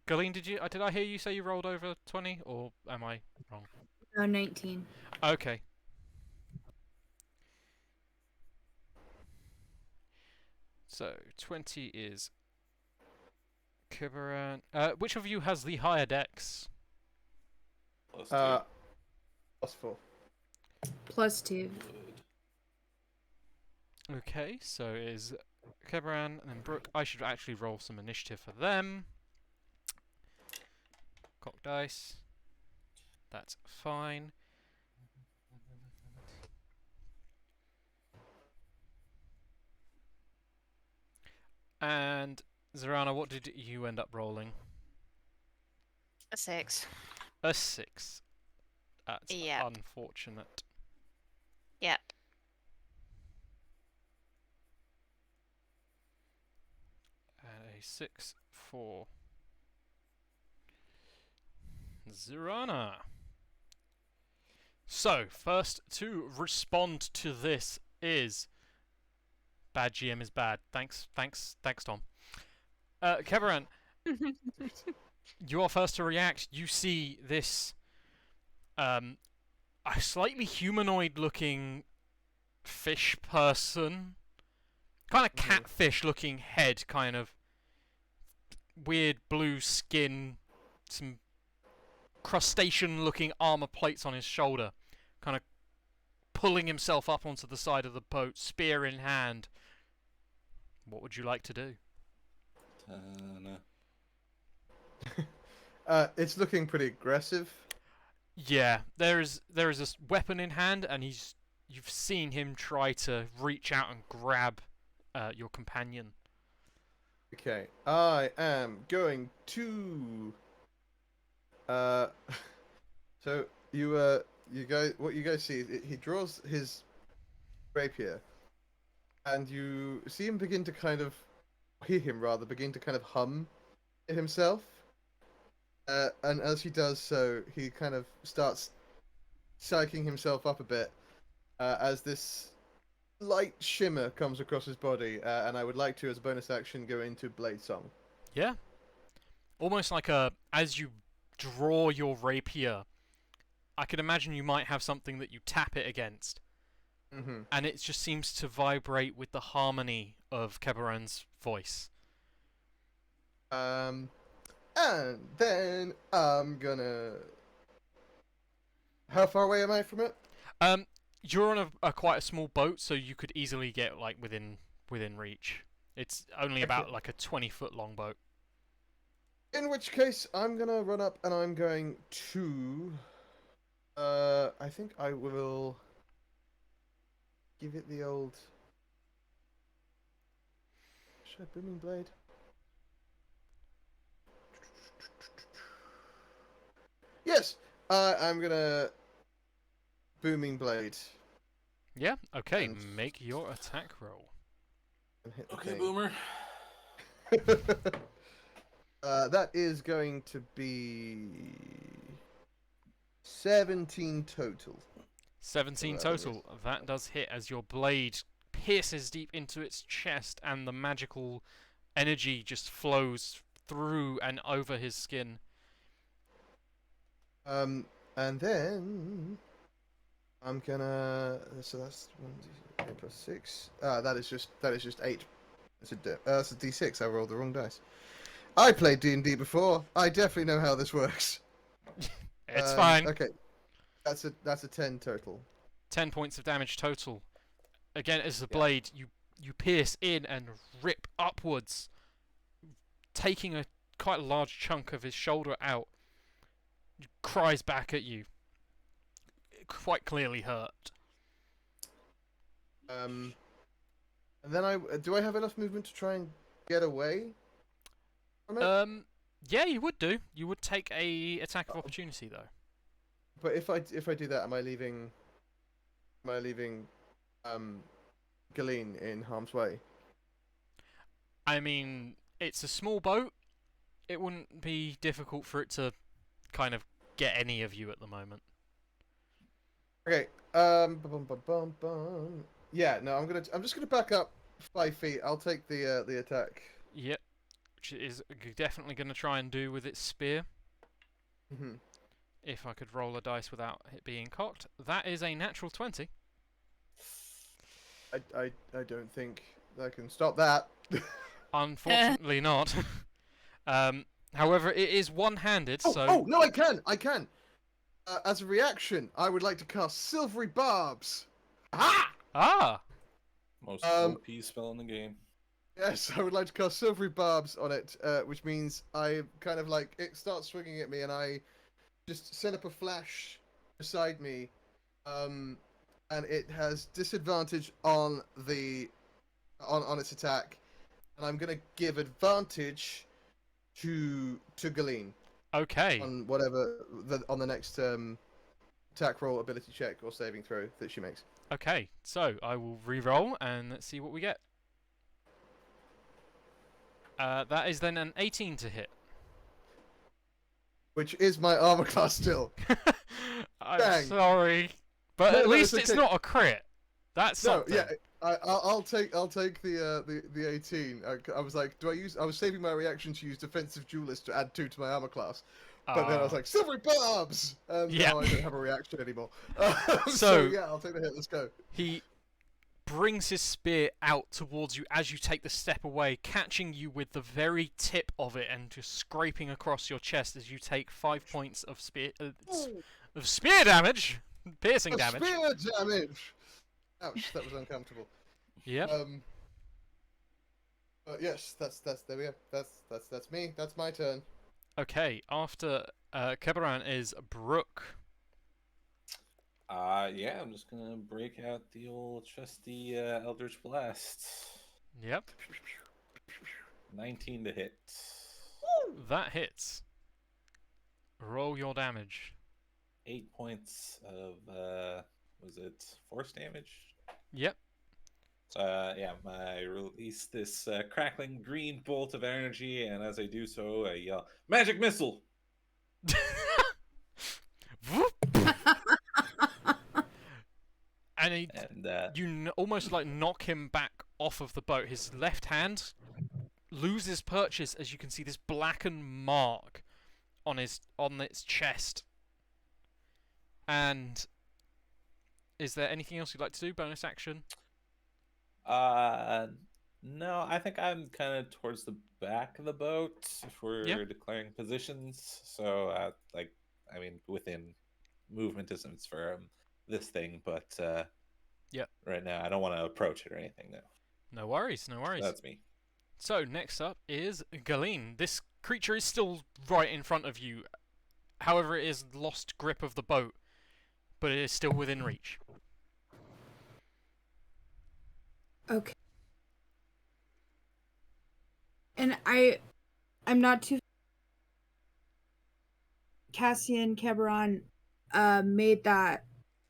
Galene, did I hear you say you rolled over 20, or am I wrong? Oh, 19. Okay. So 20 is Kibaran. Which of you has the higher dex? Plus +4. +2. Okay, so it is Kibaran and then Brooke. I should actually roll some initiative for them. Cock dice. That's fine. And Zarana, what did you end up rolling? A 6. A 6. That's Yep. unfortunate. Yep. And a 6 for Zarana. So, first to respond to this is bad GM is bad. Thanks, Tom. Kevaran, you are first to react. You see this a slightly humanoid-looking fish person, kind of catfish-looking head, kind of weird blue skin, some crustacean-looking armor plates on his shoulder, kind of pulling himself up onto the side of the boat, spear in hand. What would you like to do? It's looking pretty aggressive. Yeah, there is this weapon in hand, and you've seen him try to reach out and grab your companion. Okay, I am going to. So you guys, what you guys see, he draws his rapier, and you see him begin to kind of, hear him rather, begin to kind of hum to himself. And as he does so, he kind of starts psyching himself up a bit, as this light shimmer comes across his body, and I would like to, as a bonus action, go into Blade Song. Yeah, almost like as you draw your rapier, I can imagine you might have something that you tap it against, and it just seems to vibrate with the harmony of Kebaran's voice. And then I'm gonna. How far away am I from it? You're on a quite a small boat, so you could easily get like within reach. It's only about like a 20-foot long boat. In which case, I'm gonna run up and I'm going to. I think I will give it the old. Should I booming blade? Yes, I'm gonna booming blade. Yeah. Okay. And- Make your attack roll. And hit the Okay, thing. Boomer. That is going to be 17 total. 17 So that is- total. That does hit as your blade pierces deep into its chest, and the magical energy just flows through and over his skin. And then I'm gonna. So that's 1d8 plus 6. That is just 8. That's a d6. I rolled the wrong dice. I played D&D before. I definitely know how this works. It's fine. Okay, that's a 10 total. 10 points of damage total. Again, as the blade, you you pierce in and rip upwards, taking a quite large chunk of his shoulder out. He cries back at you, quite clearly hurt. And then do I have enough movement to try and get away from it? Yeah, you would do. You would take a attack of opportunity though. But if I do that, am I leaving Galeen in harm's way? I mean, it's a small boat. It wouldn't be difficult for it to kind of get any of you at the moment. Okay. Yeah. No, I'm just gonna back up 5 feet. I'll take the attack. Yep, which it is definitely going to try and do with its spear. Mm-hmm. If I could roll a dice without it being cocked, that is a natural 20. I don't think I can stop that. Unfortunately, not. However, it is one-handed, so. Oh no, I can. As a reaction, I would like to cast Silvery Barbs. Ha! Ah! Most OP spell in the game. Yes, I would like to cast Silvery Barbs on it, which means I kind of like it starts swinging at me, and I just set up a flash beside me, and it has disadvantage on on its attack, and I'm gonna give advantage to Galeen Okay. on whatever on the next attack roll, ability check, or saving throw that she makes. Okay, so I will re-roll and let's see what we get. That is then an 18 to hit. Which is my armor class still. I'm Dang. sorry, but No, at no, least it's it's okay. not a crit. That's No, something. yeah, I'll take the 18. I was like, I was saving my reaction to use defensive duelist to add 2 to my armor class, but then I was like, Silvery Barbs, and Yeah. now I don't have a reaction anymore. So yeah, I'll take the hit. Let's go. He brings his spear out towards you as you take the step away, catching you with the very tip of it and just scraping across your chest as you take 5 points of spear damage, piercing damage. Spear damage. Ouch, that was uncomfortable. Yep. Yes, that's there we go. That's me. That's my turn. Okay, after Kebaran is Brooke. Yeah, I'm just gonna break out the old trusty Eldritch Blast. Yep. 19 to hit. That hits. Roll your damage. 8 points of was it force damage? Yep. So yeah, I release this crackling green bolt of energy, and as I do so, I yell, "Magic missile!" And you almost like knock him back off of the boat. His left hand loses purchase as you can see this blackened mark on its chest. And is there anything else you'd like to do? Bonus action? No, I think I'm kind of towards the back of the boat if we're declaring positions. So, I mean, within movement distance for this thing, but right now I don't want to approach it or anything. No worries, no worries. So that's me. So next up is Galeen. This creature is still right in front of you. However, it has lost grip of the boat, but it is still within reach. Okay. And I'm not too. Cassian Kebaran made that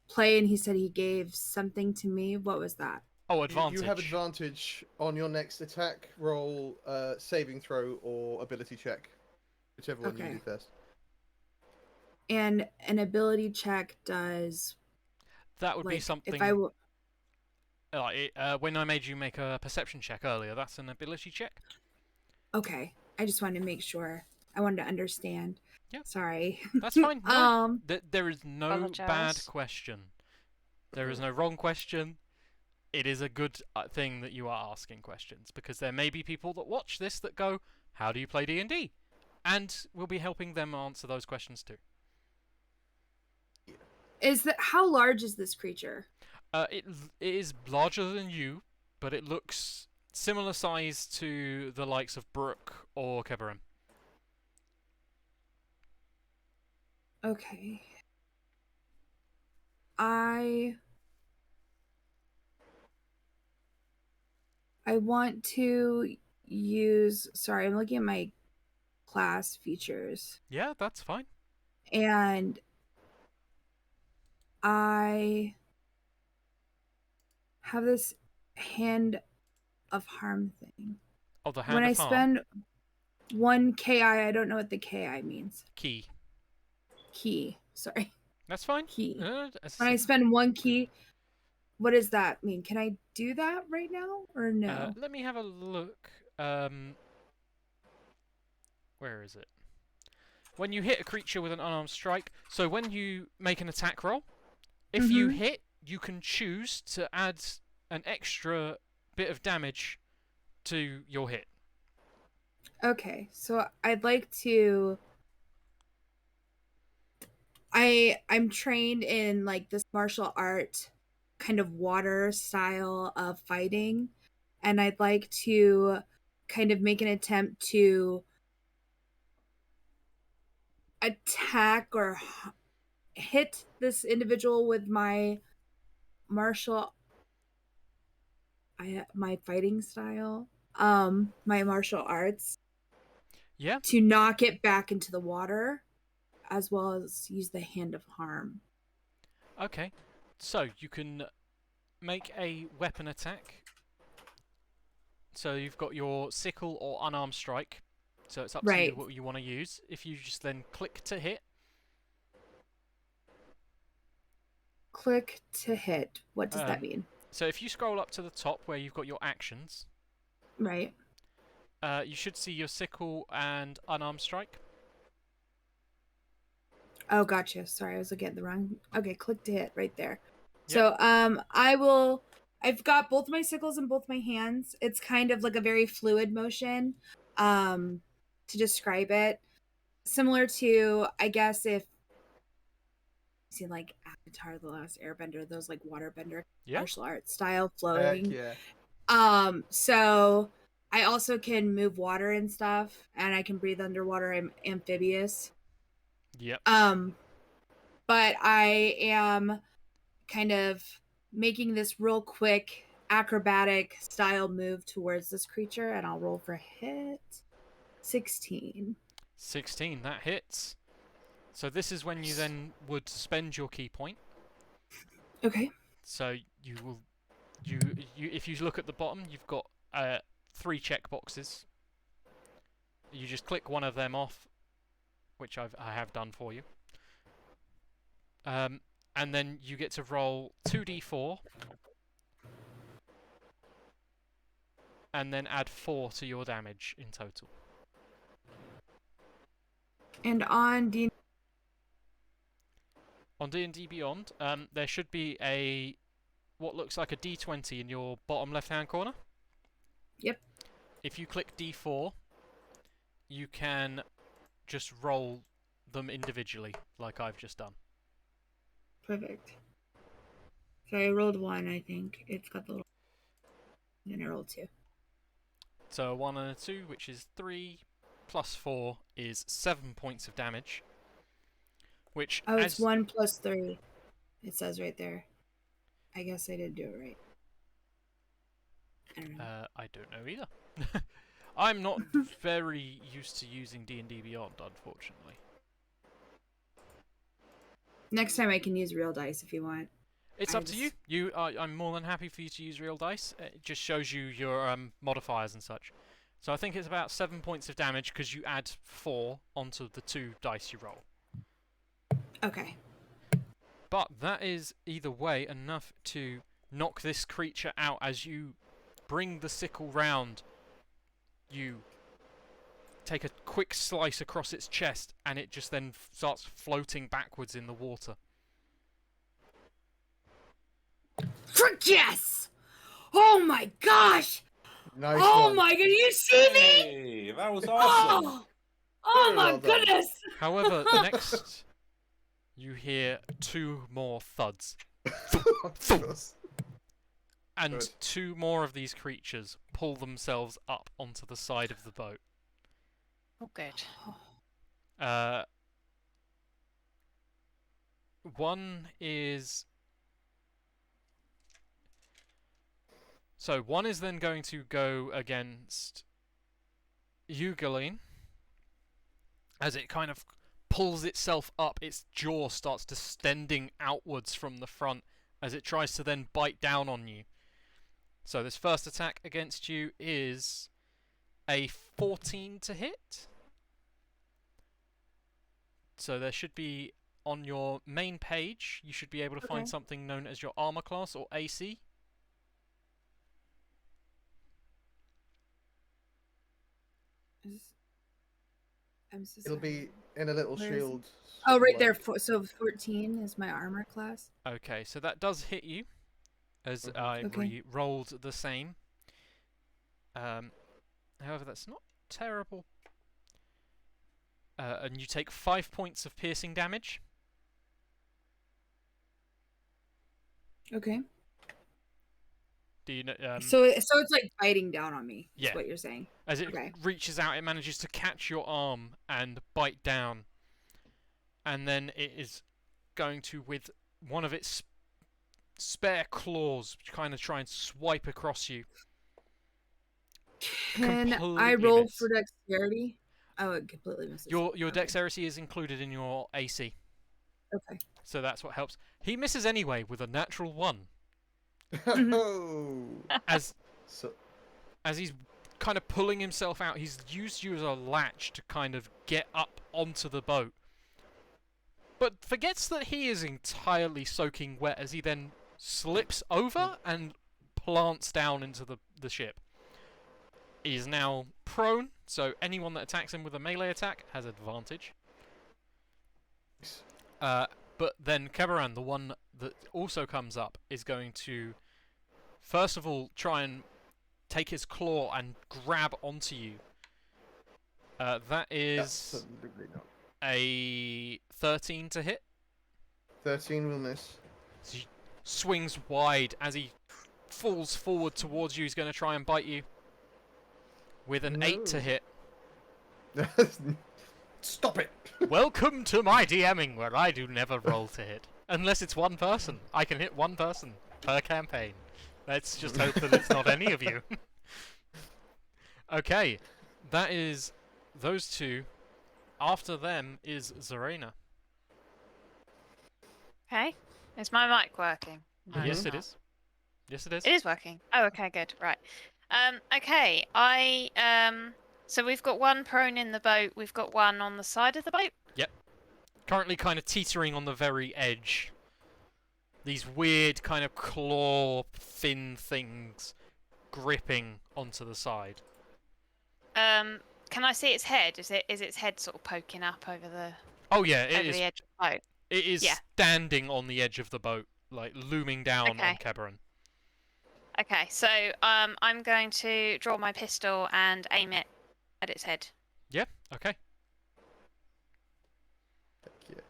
play, and he said he gave something to me. What was that? Oh, advantage. You have advantage on your next attack roll, saving throw, or ability check, whichever one you do first. And an ability check does. That would be something. If when I made you make a perception check earlier, that's an ability check. Okay, I just wanted to make sure. I wanted to understand. Yeah. Sorry. That's fine. No, there is no Apologize. bad question. There is no wrong question. It is a good thing that you are asking questions, because there may be people that watch this that go, "How do you play D&D?" And we'll be helping them answer those questions too. How large is this creature? It is larger than you, but it looks similar size to the likes of Brook or Kebarim. Okay. I want to use. Sorry, I'm looking at my class features, Yeah, that's fine. and I have this hand of harm thing. Oh, the When Hand I of Harm. spend 1 KI, I don't know what the KI means. Key. Key. Sorry. That's fine. Key. As When I spend 1 key, what does that mean? Can I do that right now or no? let me have a look. Where is it? When you hit a creature with an unarmed strike, so when you make an attack roll, if you hit, you can choose to add an extra bit of damage to your hit. Okay, so I'd like to. I'm trained in like this martial art kind of water style of fighting, and I'd like to kind of make an attempt to attack or hit this individual with my my fighting style, my martial arts, Yeah. to knock it back into the water, as well as use the hand of harm. Okay. So you can make a weapon attack. So you've got your sickle or unarmed strike. So it's up to you Right. what you want to use. If you just then click to hit. Click to hit. What does that mean? So if you scroll up to the top where you've got your actions, Right. you should see your sickle and unarmed strike. Oh, gotcha. Sorry, I was looking at the wrong. Okay, click to hit right there. Yep. So, I've got both my sickles in both my hands. It's kind of like a very fluid motion, to describe it. Similar to, I guess, if you see like Avatar: The Last Airbender, those like waterbender Yeah. martial arts style Heck flowing. yeah. So I also can move water and stuff, and I can breathe underwater. I'm amphibious. Yep. But I am kind of making this real quick acrobatic style move towards this creature, and I'll roll for hit. 16. 16, that hits. So this is when you then would spend your key point. Okay. So you will, if you look at the bottom, you've got 3 check boxes. You just click one of them off, which I have done for you. And then you get to roll 2d4, and then add 4 to your damage in total. And on D. On D&D Beyond, there should be what looks like a D20 in your bottom left-hand corner. Yep. If you click D4, you can just roll them individually, like I've just done. Perfect. So I rolled 1, I think. It's got the little. And then I rolled 2. So a 1 and a 2, which is 3, plus 4 is 7 points of damage. Which, Oh, it's 1 plus 3. It says right there. I guess I didn't do it right. I don't know. I don't know either. I'm not very used to using D&D Beyond, unfortunately. Next time I can use real dice if you want. It's up to you. I'm more than happy for you to use real dice. It just shows you your modifiers and such. So I think it's about 7 points of damage because you add 4 onto the 2 dice you roll. Okay. But that is, either way, enough to knock this creature out. As you bring the sickle round, you take a quick slice across its chest, and it just then starts floating backwards in the water. Frick yes! Oh my gosh! Nice Oh one. my god, you see me? Hey, that was awesome. Oh Very my well done. goodness! However, next you hear 2 more thuds. And Good. 2 more of these creatures pull themselves up onto the side of the boat. Oh, good. One is... So, one is then going to go against Eugaline. As it kind of pulls itself up, its jaw starts distending outwards from the front as it tries to then bite down on you. So this first attack against you is a 14 to hit. So there should be, on your main page, you should be able to find Okay. something known as your armor class or AC. I'm so It'll sorry. be in a little Where is it? shield. Oh, right like- there. So 14 is my armor class. Okay, so that does hit you, as Mhm. I Okay. rolled the same. However, that's not terrible. And you take 5 points of piercing damage. Okay. Do you know? So it's like biting down on me. Is Yeah. what you're saying. As it Okay. reaches out, it manages to catch your arm and bite down. And then it is going to, with one of its spare claws, kind of try and swipe across you. Can I Completely roll miss. for dexterity? Oh, it completely misses. Your Okay. dexterity is included in your AC, Okay. so that's what helps. He misses anyway with a natural 1. Oh. As So, as he's kind of pulling himself out, he's used you as a latch to kind of get up onto the boat. But forgets that he is entirely soaking wet as he then slips over and plants down into the ship. He is now prone, so anyone that attacks him with a melee attack has advantage. But then Kebaran, the one that also comes up, is going to first of all try and take his claw and grab onto you. That is absolutely not. a 13 to hit. 13 will miss. So he swings wide as he falls forward towards you. He's going to try and bite you. With an 8 to No. hit. Stop it! Welcome to my DMing, where I do never roll to hit. Unless it's one person. I can hit one person per campaign. Let's just hope that it's not any of you. Okay, that is those two. After them is Zarena. Okay. Is my mic working? No, Yes, it's it not. is. Yes, it is. It is working. Oh, okay, good. Right. Okay. So we've got one prone in the boat. We've got one on the side of the boat. Currently kind of teetering on the very edge. These weird kind of claw fin things gripping onto the side. Can I see its head? Is its head sort of poking up over the Oh yeah, it is. the edge of the boat? It is Yeah. standing on the edge of the boat, like looming down on Okay. Kebaran. Okay. So I'm going to draw my pistol and aim it at its head. Yeah. Okay. Heck yeah.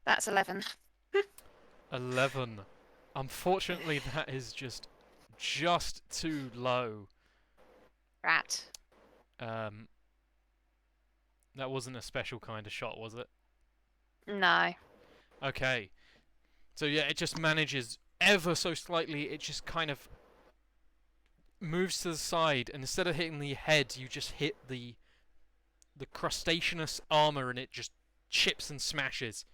That's 11. 11. Unfortunately, that is just too low. Rat. That wasn't a special kind of shot, was it? No. Okay. So yeah, it just manages ever so slightly. It just kind of moves to the side, and instead of hitting the head, you just hit the crustaceanous armor, and it just chips and smashes.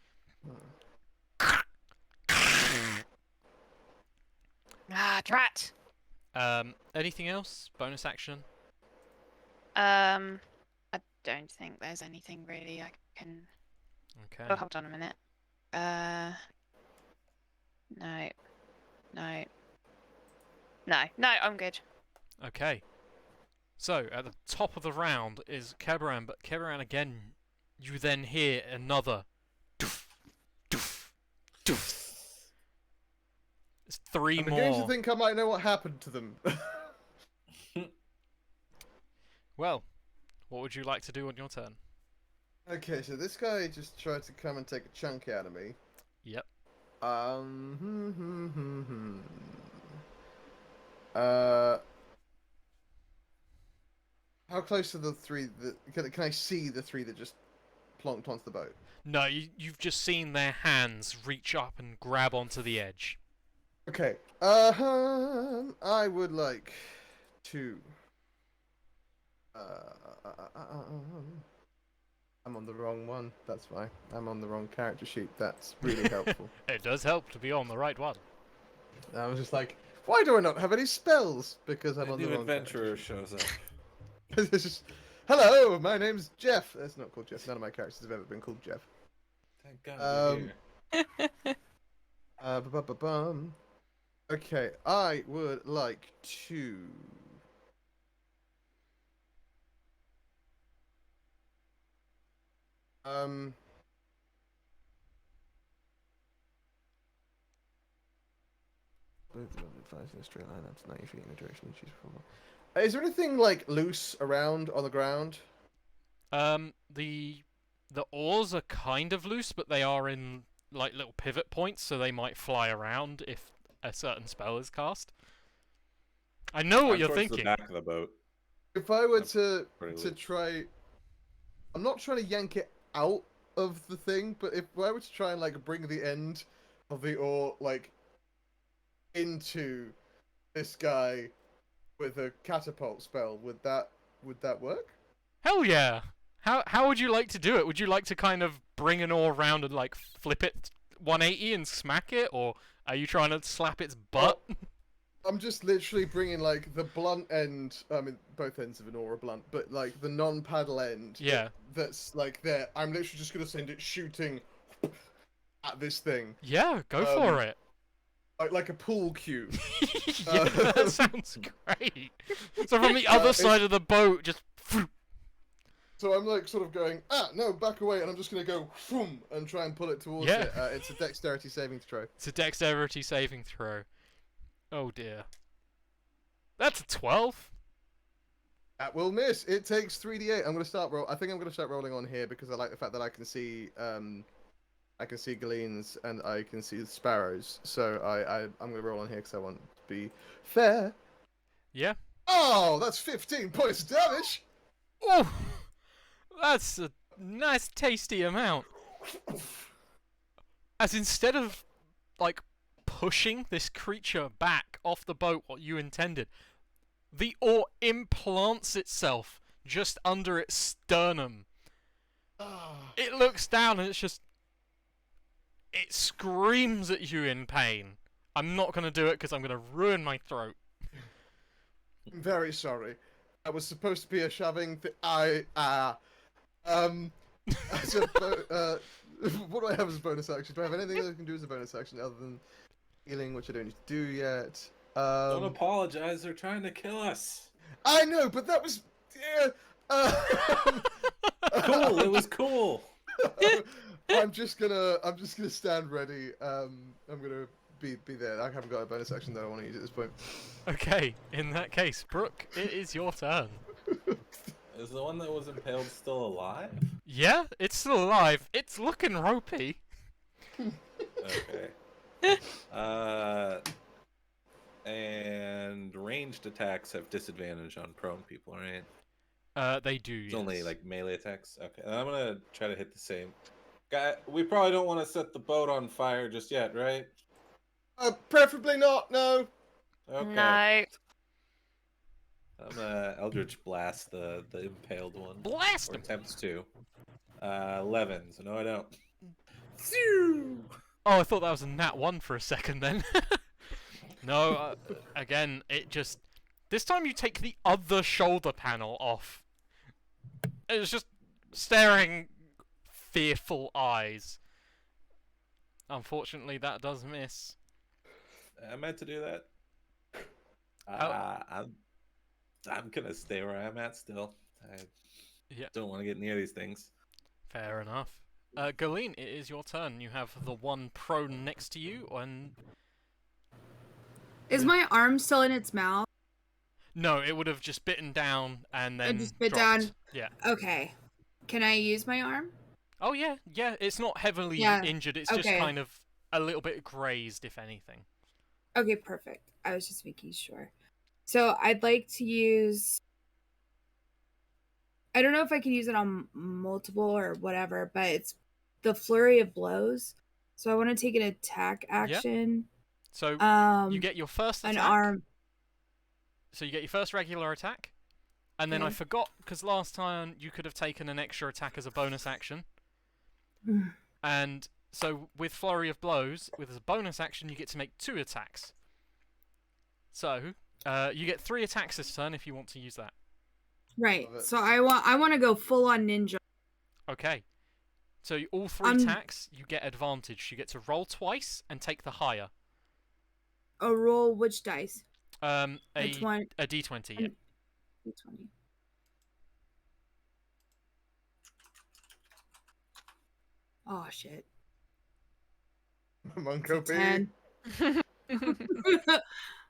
Ah, drat. Anything else? Bonus action? I don't think there's anything really I can. Okay. Oh, hold on a minute. No. No. No. No, I'm good. Okay. So, at the top of the round is Kebaran, but Kebaran again, you then hear another doof, doof, doof. There's 3 I'm beginning more. to think I might know what happened to them. Well, what would you like to do on your turn? Okay, so this guy just tried to come and take a chunk out of me. Yep. Um. Uh. How close are the three that can I see the three that just plonked onto the boat? No, you've just seen their hands reach up and grab onto the edge. Okay. I would like to. I'm on the wrong one. That's why I'm on the wrong character sheet. That's really helpful. It does help to be on the right one. I was just like, why do I not have any spells? Because I'm A on the new wrong adventurer shows up. It's just, hello, my name's Jeff. That's not called Jeff. None of my characters have ever been called Jeff. Thank God you're here. Ba-ba-ba-bum. Okay, I would like to. Um. Advising a straight line up to 90 feet in the direction you choose from. Is there anything like loose around on the ground? The oars are kind of loose, but they are in like little pivot points, so they might fly around if a certain spell is cast. I know what I'm you're towards thinking. the back of the boat. If I were That's to pretty to loose. try, I'm not trying to yank it out of the thing, but if I were to try and like bring the end of the oar like into this guy with a catapult spell, would that work? Hell yeah! How would you like to do it? Would you like to kind of bring an oar around and like flip it 180 and smack it, or are you trying to slap its butt? I'm just literally bringing like the blunt end. I mean, both ends of an oar are blunt, but like the non-paddle end. Yeah. That's like there. I'm literally just gonna send it shooting at this thing. Yeah, go for it. Like a pool cue. Yeah, that sounds great. So from the other side of the boat, just. So I'm like sort of going, no, back away, and I'm just gonna go, boom, and try and pull it towards Yeah. it. It's a dexterity saving throw. It's a dexterity saving throw. Oh dear. That's a 12. That will miss. It takes 3d8. I'm gonna start roll. I think I'm gonna start rolling on here because I like the fact that I can see gleans and I can see the sparrows. So I'm gonna roll on here because I want to be fair. Yeah. Oh, that's 15 points of damage. Oh, that's a nice tasty amount. As instead of like pushing this creature back off the boat, what you intended, the oar implants itself just under its sternum. It looks down and it's just. It screams at you in pain. I'm not going to do it because I'm going to ruin my throat. I'm very sorry. That was supposed to be a shoving. As a what do I have as a bonus action? Do I have anything that I can do as a bonus action other than healing, which I don't need to do yet? Don't apologize. They're trying to kill us. I know, but that was. Cool. It was cool. I'm just gonna stand ready. I'm gonna be there. I haven't got a bonus action that I want to use at this point. Okay, in that case, Brooke, it is your turn. Is the one that was impaled still alive? Yeah, it's still alive. It's looking ropey. Okay. And ranged attacks have disadvantage on prone people, right? They do. It's only like melee attacks. Okay, and I'm gonna try to hit the same. Guy, we probably don't want to set the boat on fire just yet, right? Preferably not. No. Okay. No. I'm gonna Eldritch Blast the impaled one. Blast Or him! attempts to. 11, so no I don't. Oh, I thought that was a nat 1 for a second then. No, again, it just... This time you take the other shoulder panel off. It was just staring fearful eyes. Unfortunately, that does miss. I meant to do that. Oh. I'm gonna stay where I'm at still. I Yeah. don't want to get near these things. Fair enough. Galeen, it is your turn. You have the one prone next to you, and... Is my arm still in its mouth? No, it would have just bitten down and then just bit dropped. down? Yeah. Okay. Can I use my arm? Oh, yeah, yeah. It's not heavily Yeah, injured. It's just okay. kind of a little bit grazed, if anything. Okay, perfect. I was just making sure. So I'd like to use. I don't know if I can use it on multiple or whatever, but it's the flurry of blows. So I want to take an attack action. So you get your first an attack. arm. So you get your first regular attack, and then I Okay. forgot because last time you could have taken an extra attack as a bonus action, and so with flurry of blows, with a bonus action, you get to make 2 attacks. So you get 3 attacks this turn if you want to use that. Right. Love it. So I want to go full on ninja. Okay. So all 3 attacks, you get advantage. You get to roll twice and take the higher. A roll which dice? A D20. D20, yeah. D20. Oh shit. Monko P. 10.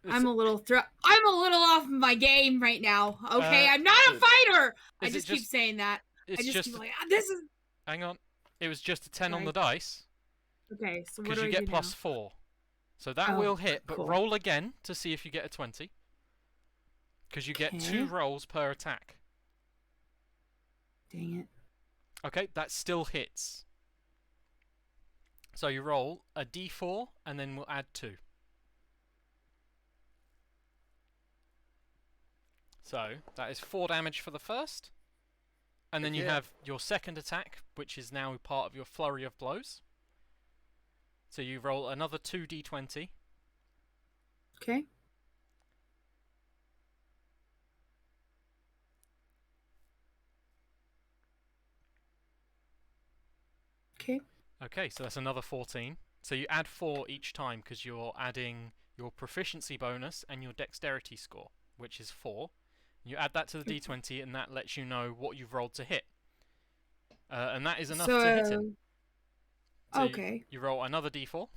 I'm a little off my game right now. Okay, I'm not a fighter. I is it just keep just- saying that. It's I just just keep like, this is hang on. It was just a 10 on Sorry. the dice okay. So what because do you I get do plus 4. So that Oh, will hit, but cool. roll again to see if you get a 20. Because you get 2 Okay. rolls per attack. now? Dang it. Okay, that still hits. So you roll a d4 and then we'll add 2. So that is 4 damage for the first. And then you Yeah. have your second attack, which is now part of your flurry of blows. So you roll another 2d20. Okay. Okay. Okay, so that's another 14. So you add 4 each time because you're adding your proficiency bonus and your dexterity score, which is 4. You add that to the d20 and that lets you know what you've rolled to hit. And that is enough to hit him. So Okay. you roll another d4.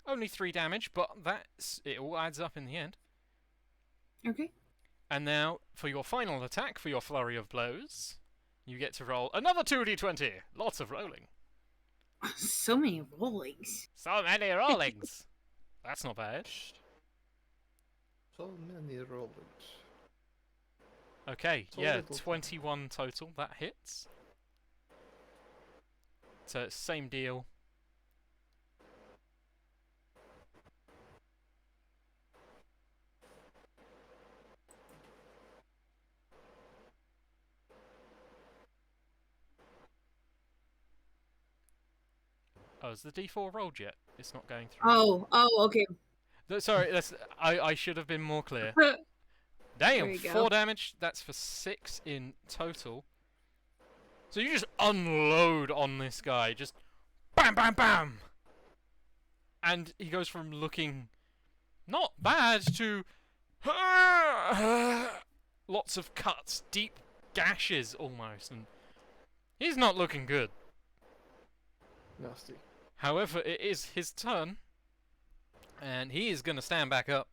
Only 3 damage, but it all adds up in the end. Okay. And now, for your final attack, for your flurry of blows, you get to roll another 2d20. Lots of rolling. So many rollings. So many rollings. That's not bad. So many rollings. Okay, So yeah, little. 21 total. That hits. So it's same deal. Oh, is the d4 rolled yet? It's not going through. Oh, okay. Sorry, I should have been more clear. There Damn, you go. 4 damage. That's for 6 in total. So you just unload on this guy. Just bam, bam, bam. And he goes from looking not bad to lots of cuts, deep gashes almost. And he's not looking good. Nasty. However, it is his turn. And he is going to stand back up.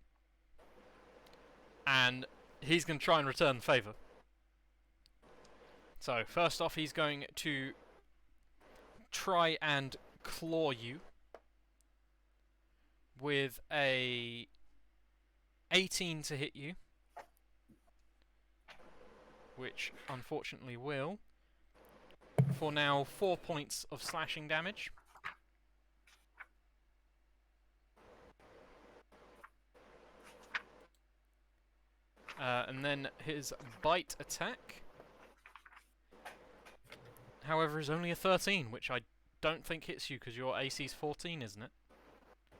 And he's going to try and return the favour. So, first off, he's going to try and claw you with a 18 to hit you, which unfortunately will, for now 4 points of slashing damage. And then his bite attack, however, is only a 13, which I don't think hits you because your AC's 14, isn't it?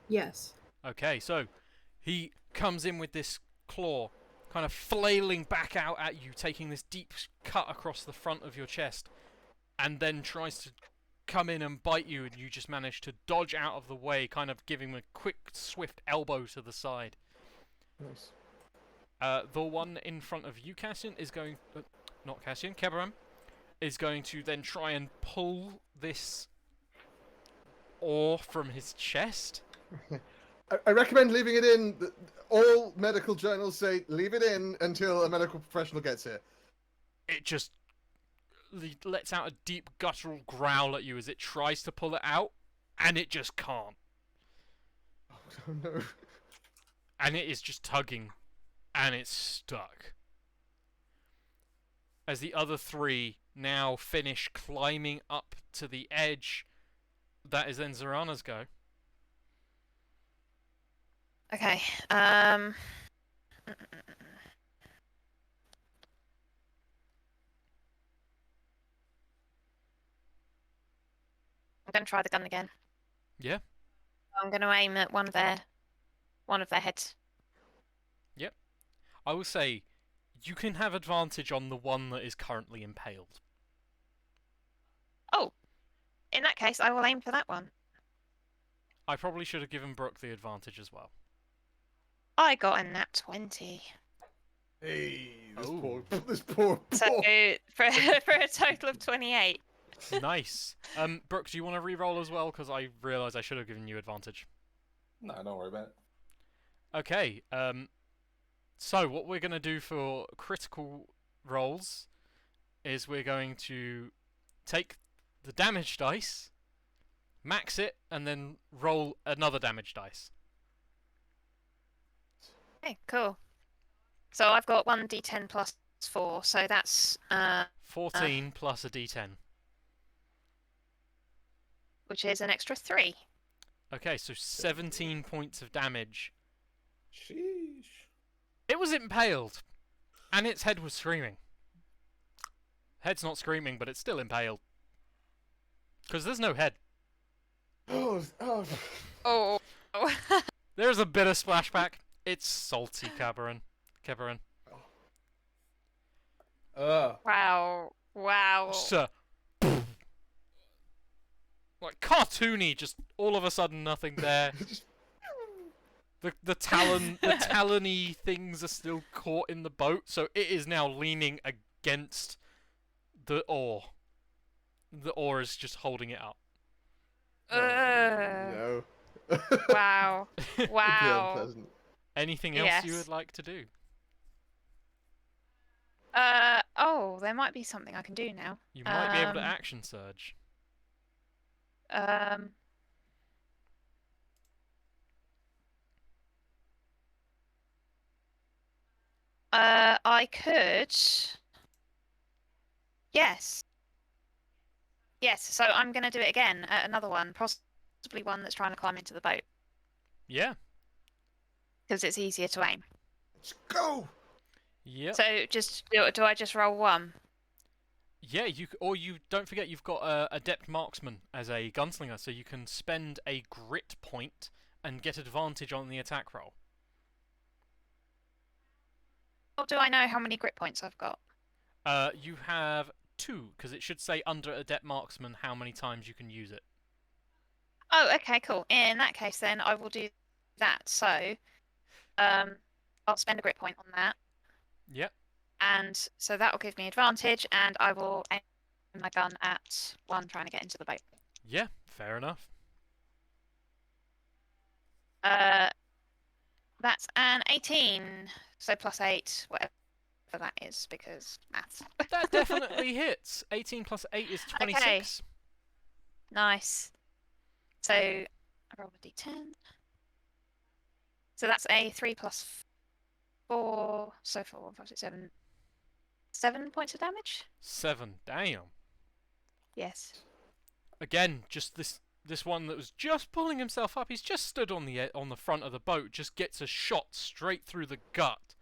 Yes. Okay, so he comes in with this claw, kind of flailing back out at you, taking this deep cut across the front of your chest, and then tries to come in and bite you, and you just manage to dodge out of the way, kind of giving him a quick, swift elbow to the side. Nice. The one in front of you, Cassian, is going... not Cassian, Kebaram, is going to then try and pull this ore from his chest. I recommend leaving it in. All medical journals say leave it in until a medical professional gets here. it just lets out a deep guttural growl at you as it tries to pull it out, and it just can't. Oh no. And it is just tugging, and it's stuck. As the other three now finish climbing up to the edge, that is then Zorana's go. Okay. I'm gonna try the gun again. Yeah. I'm gonna aim at one of their heads. I will say, you can have advantage on the one that is currently impaled. Oh, in that case, I will aim for that one. I probably should have given Brooke the advantage as well. I got a nat 20. Hey, this Oh. poor, this poor. So for a total of 28. Nice. Brooke, do you want to re-roll as well? Because I realise I should have given you advantage. No, don't worry about it. Okay. So what we're going to do for critical rolls is we're going to take the damage dice, max it, and then roll another damage dice. Okay, cool. So I've got 1d10 plus 4, so that's 14 plus a d10. which is an extra 3. Okay, so 17 points of damage. Sheesh. It was impaled, and its head was screaming. Head's not screaming, but it's still impaled. Because there's no head. Oh. Oh. There's a bit of splashback. It's salty, Keberan. Wow. Just like cartoony, just all of a sudden nothing there. The talony things are still caught in the boat, so it is now leaning against the oar. The oar is just holding it up. No. Wow. Wow. Unpleasant. Anything else you Yes. would like to do? Oh, there might be something I can do now. You might be able to action surge. I could. Yes. Yes, so I'm going to do it again at another one, possibly one that's trying to climb into the boat, Yeah. because it's easier to aim. Let's go. Yep. So do I just roll one? Yeah, you don't forget you've got adept marksman as a gunslinger, so you can spend a grit point and get advantage on the attack roll. Or do I know how many grit points I've got? You have 2, because it should say under adept marksman how many times you can use it. Oh, okay, cool. In that case, then I will do that. So, I'll spend a grit point on that, Yep. and so that will give me advantage, and I will aim my gun at one trying to get into the boat. Yeah, fair enough. That's an 18, so plus 8, whatever that is, because maths. That definitely hits. 18 plus 8 is 26. Nice. So I roll a d10. So that's a 3 plus 4, so 4, 5, 6, 7. 7 points of damage? 7. Damn. Yes. Again, just this one that was just pulling himself up. He's just stood on the front of the boat, just gets a shot straight through the gut.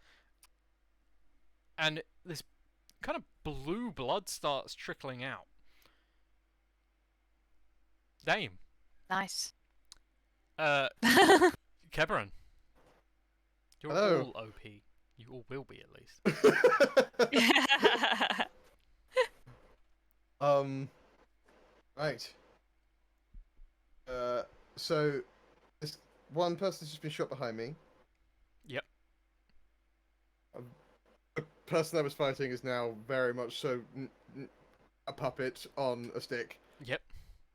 And this kind of blue blood starts trickling out. Damn. Nice. Keberan. You're Hello. all OP. You all will be, at least. Right. So this one person's just been shot behind me. Yep. The person I was fighting is now very much so a puppet on a stick. Yep.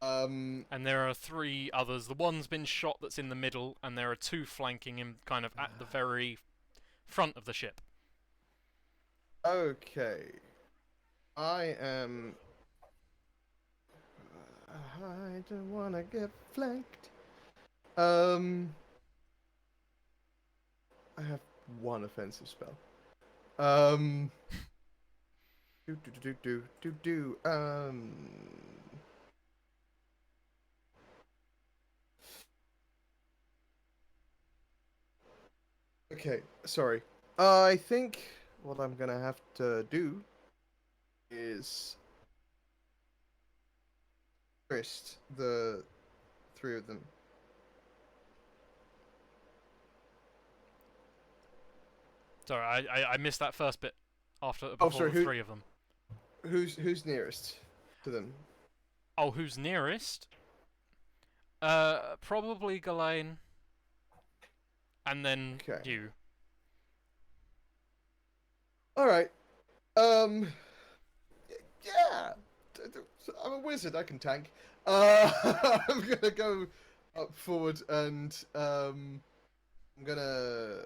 Um. And there are 3 others. The one's been shot that's in the middle, and there are 2 flanking him kind of at the very front of the ship. Okay. I am. I don't want to get flanked. I have one offensive spell. Do. Okay, sorry. I think what I'm gonna have to do is first the three of them. Sorry, I missed that first bit Oh, before sorry. the three of them. Who's nearest to them? Oh, who's nearest? Probably Ghislaine. And then Okay. you. All right. Yeah. I'm a wizard. I can tank. I'm gonna go up forward and I'm gonna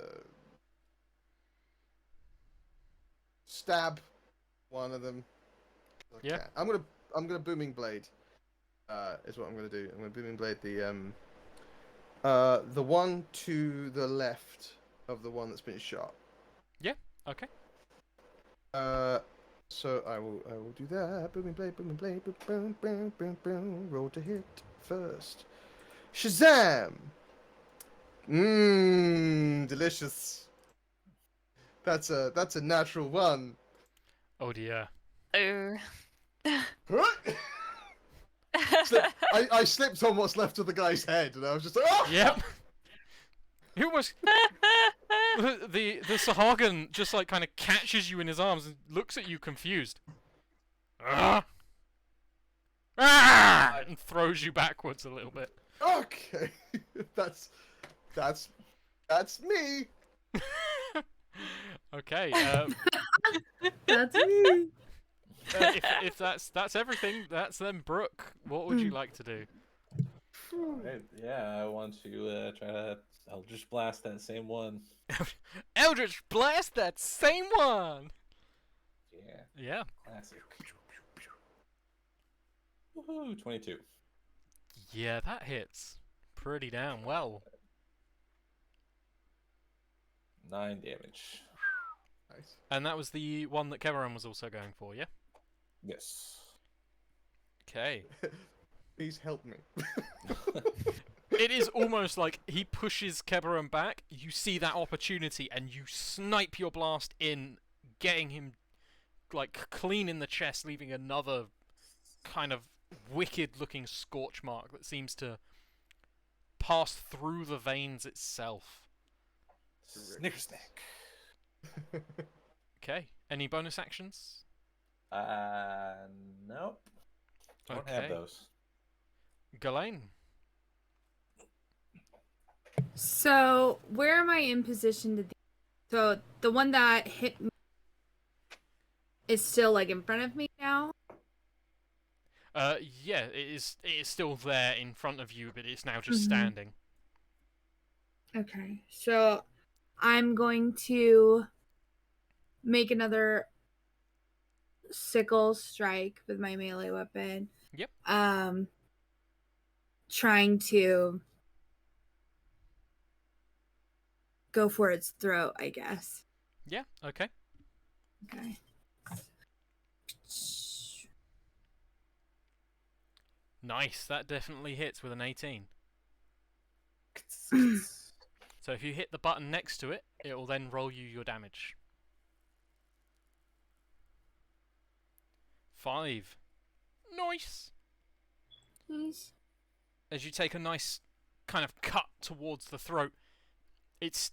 stab one of them. Yeah. I'm gonna booming blade. Is what I'm gonna do. I'm gonna booming blade the one to the left of the one that's been shot. Yeah. Okay. So I will do that. Booming blade, boom, boom, boom, boom, boom. Roll to hit first. Shazam! Mmm, delicious. That's a natural one. Oh dear. Oh. I slipped on what's left of the guy's head, and I was just like, oh! Yep. Who was the Sahagin just like kind of catches you in his arms and looks at you confused. Ah! Ah! And throws you backwards a little bit. Okay, that's me. Okay. That's me. If that's everything, that's then Brooke. What would you like to do? Right, yeah, I want to try to Eldritch Blast that same one. Eldritch Blast that same one. Yeah, Yeah. classic. Woohoo! 22. Yeah, that hits pretty damn well. 9 damage. Nice. And that was the one that Keveran was also going for, yeah? Yes. Okay. Please help me. It is almost like he pushes Keveran back, you see that opportunity, and you snipe your blast in, getting him, like, clean in the chest, leaving another kind of wicked-looking scorch mark that seems to pass through the veins itself. Snickersnack. Okay. Any bonus actions? Nope. Don't Okay. have those. Ghislaine? So where am I in position to? So the one that hit me is still like in front of me now. Yeah, it is still there in front of you, but it's now just Mhm. standing. Okay, so I'm going to make another sickle strike with my melee weapon. Yep. Trying to go for its throat, I guess. Yeah, okay. Okay. Nice, that definitely hits with an 18. So if you hit the button next to it, it will then roll you your damage. 5. Nice! Nice. As you take a nice kind of cut towards the throat, it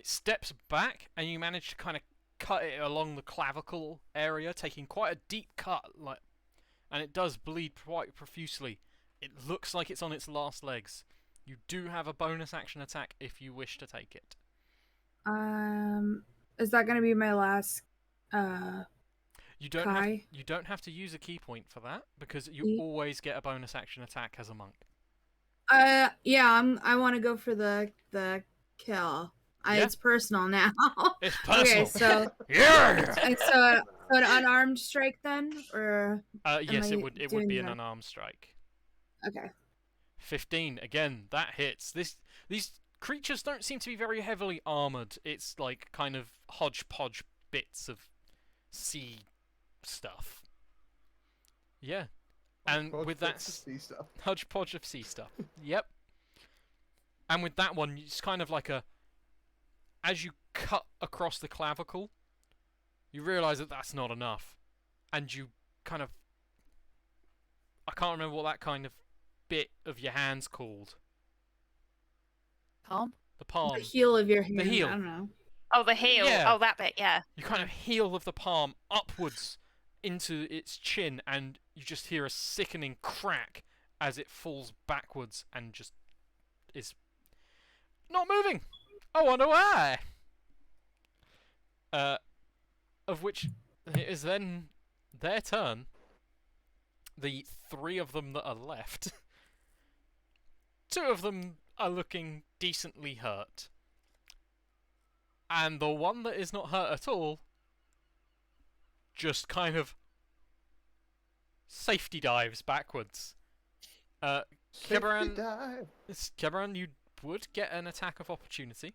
steps back, and you manage to kind of cut it along the clavicle area, taking quite a deep cut, and it does bleed quite profusely. It looks like it's on its last legs. You do have a bonus action attack if you wish to take it. Is that gonna be my last You don't Kai? you don't have to use a key point for that, because you always get a bonus action attack as a monk. Yeah, I want to go for the kill. Yeah? It's personal now. It's personal. Okay, so Yeah. and so So an unarmed strike then, or Yes, I it would doing be an that? unarmed strike. Okay. 15 again. That hits. These creatures don't seem to be very heavily armored. It's like kind of hodgepodge bits of sea stuff. Yeah. And with that hodgepodge of sea stuff. Yep. And with that one, it's kind of like as you cut across the clavicle, you realise that that's not enough, and you kind of, I can't remember what that kind of bit of your hand's called. Palm? The palm. The heel of your hand. The heel. I don't know. Oh, the heel. Yeah. Oh, that bit, yeah. You kind of heel of the palm upwards into its chin, and you just hear a sickening crack as it falls backwards and just is not moving. I wonder why. Of which it is then their turn. The 3 of them that are left. 2 of them are looking decently hurt. And the one that is not hurt at all just kind of safety dives backwards. Kebaran, you would get an attack of opportunity.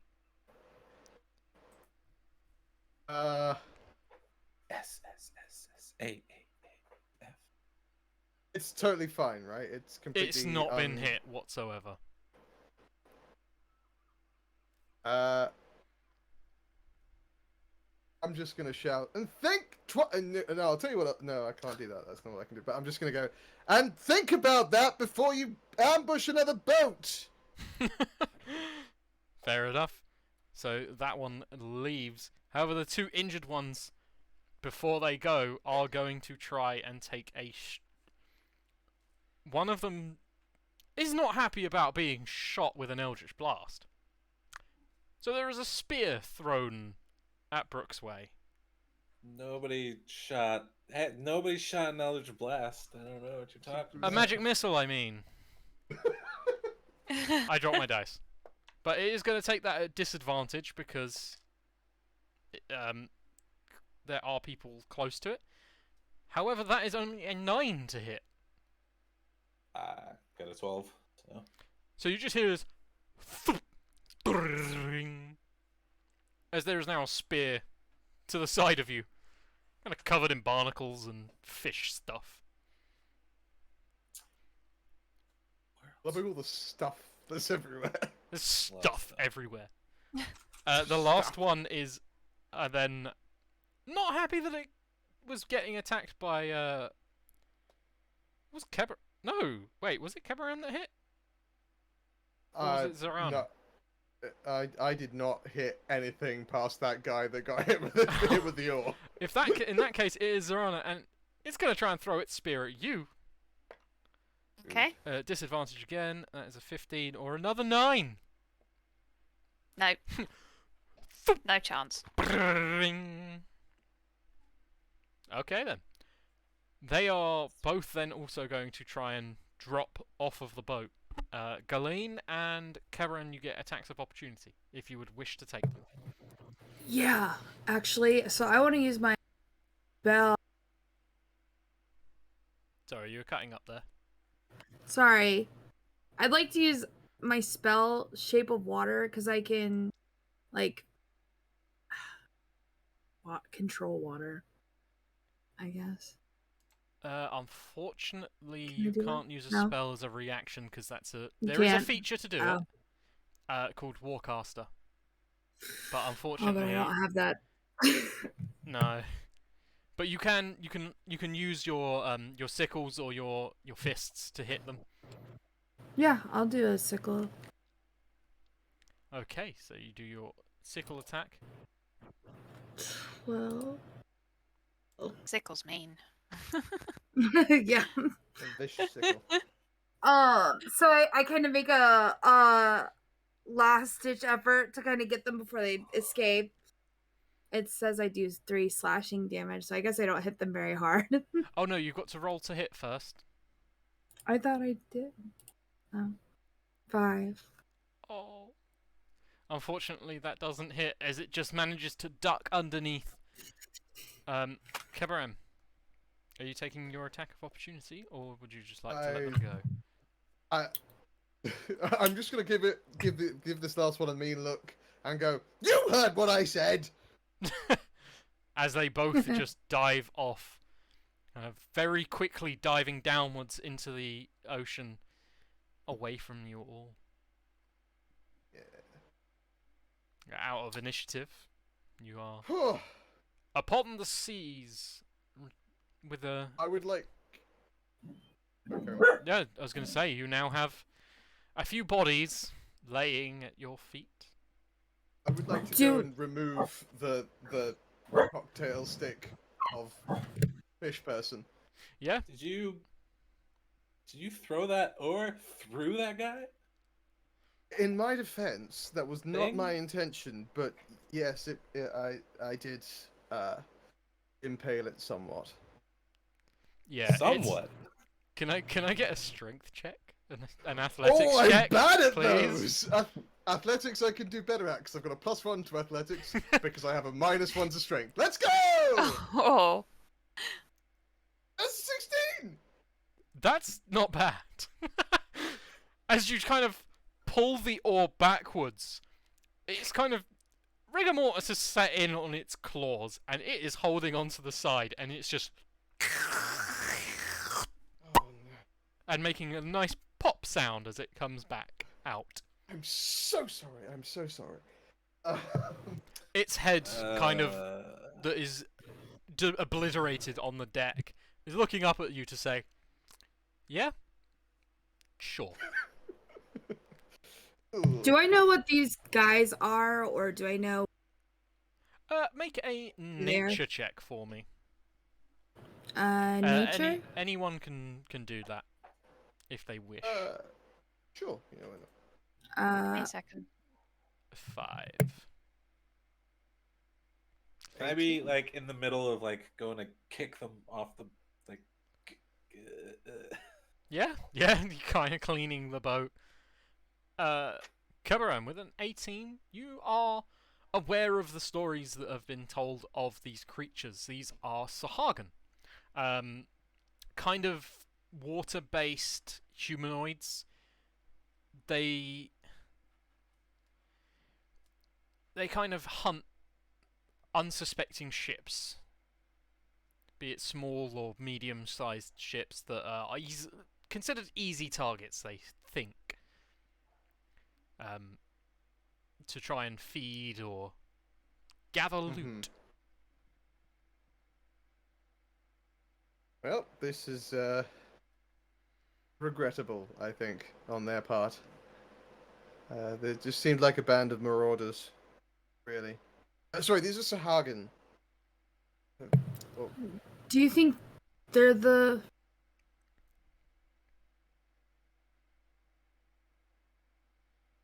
S A A F. It's totally fine, right? It's completely. It's not been hit whatsoever. I'm just gonna shout and think. No, I'll tell you what. No, I can't do that. That's not what I can do. But I'm just gonna go and think about that before you ambush another boat. Fair enough. So that one leaves. However, the 2 injured ones, before they go, are going to try and take a. One of them is not happy about being shot with an Eldritch Blast. So there is a spear thrown at Brooks' way. Nobody shot an Eldritch Blast. I don't know what you're talking A about. magic missile, I mean. I dropped my dice. But it is going to take that at disadvantage because there are people close to it. However, that is only a 9 to hit. Got a 12. So you just hear this as there is now a spear to the side of you, kind of covered in barnacles and fish stuff. Loving all the stuff that's everywhere. There's stuff everywhere. The last one is then not happy that it was getting attacked by was Keber? No, wait, was it Keberan that hit? Or was it Zoran? No, I did not hit anything past that guy that got hit with the oar. If that in that case, it is Zorana, and it's going to try and throw its spear at you. Okay. Disadvantage again. That is a 15 or another 9. No. No chance. Okay then. They are both then also going to try and drop off of the boat. Galeen and Karen, you get attacks of opportunity if you would wish to take them. Yeah, actually, so I want to use my spell. Sorry, you were cutting up there. Sorry. I'd like to use my spell Shape of Water because I can, like, control water, I guess. Unfortunately, Can I you do can't that? use a No? spell as a reaction because that's a You there is a can't? feature to do Oh. it called Warcaster. But Oh, but unfortunately, I don't have that. no. But you can use your sickles or your fists to hit them. Yeah, I'll do a sickle. Okay, so you do your sickle attack. 12. Sickle's mean. Yeah. A vicious sickle. So I kind of make a last ditch effort to kind of get them before they escape. It says I do 3 slashing damage, so I guess I don't hit them very hard. Oh no, you've got to roll to hit first. I thought I did. Oh. 5. Oh. Unfortunately, that doesn't hit as it just manages to duck underneath Kebaram, are you taking your attack of opportunity, or would you just like to let I- them go? I I'm just gonna give this last one a mean look and go. You heard what I said. As they both just dive off, very quickly diving downwards into the ocean, away from you all. Yeah. Out of initiative, you are upon the seas with a. I would like. Okay. Yeah, I was going to say, you now have a few bodies laying at your feet. I would like to go Do- and remove the cocktail stick of fish person. Yeah? Did you throw that or through that guy? In my defense, that was not Thing? my intention, but yes, I did impale it somewhat. Yeah. it's- Somewhat. Can I get a strength check? An athletics Oh, I'm check? bad at please? those! Athletics I can do better at, because I've got a +1 to athletics, because I have a -1 to strength. Let's go! Oh. That's 16! That's not bad. As you kind of pull the oar backwards, it's kind of rigor mortis has set in on its claws, and it is holding onto the side, and it's just Oh, no. and making a nice pop sound as it comes back out. I'm so sorry, I'm so sorry. Its head kind of that is obliterated on the deck is looking up at you to say, "Yeah, sure." Do I know what these guys are, or do I know? Make a nature check for me. Nature. Anyone can do that if they wish. Sure, you know why not. Wait a second. 5. Can I be like in the middle of like going to kick them off the like? Yeah, you're kind of cleaning the boat. Kabaran, with an 18, you are aware of the stories that have been told of these creatures. These are Sahagan. Kind of water-based humanoids. They kind of hunt unsuspecting ships, be it small or medium-sized ships that are considered easy targets, they think, to try and feed or gather loot. Well, this is regrettable, I think, on their part. They just seemed like a band of marauders, really. Sorry, these are Sahagan. Oh, Do you think they're the?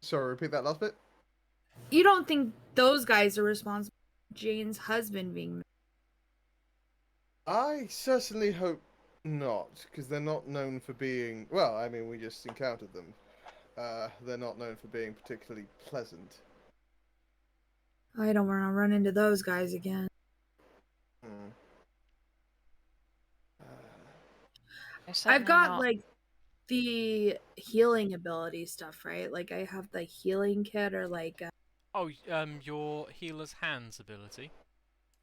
sorry, repeat that last bit. You don't think those guys are responsible for Jane's husband being? I certainly hope not, because they're not known for being. Well, I mean, we just encountered them. They're not known for being particularly pleasant. I don't want to run into those guys again. Hmm. They're I've certainly got not. like the healing ability stuff, right? Like I have the healing kit or like Oh, your healer's hands ability.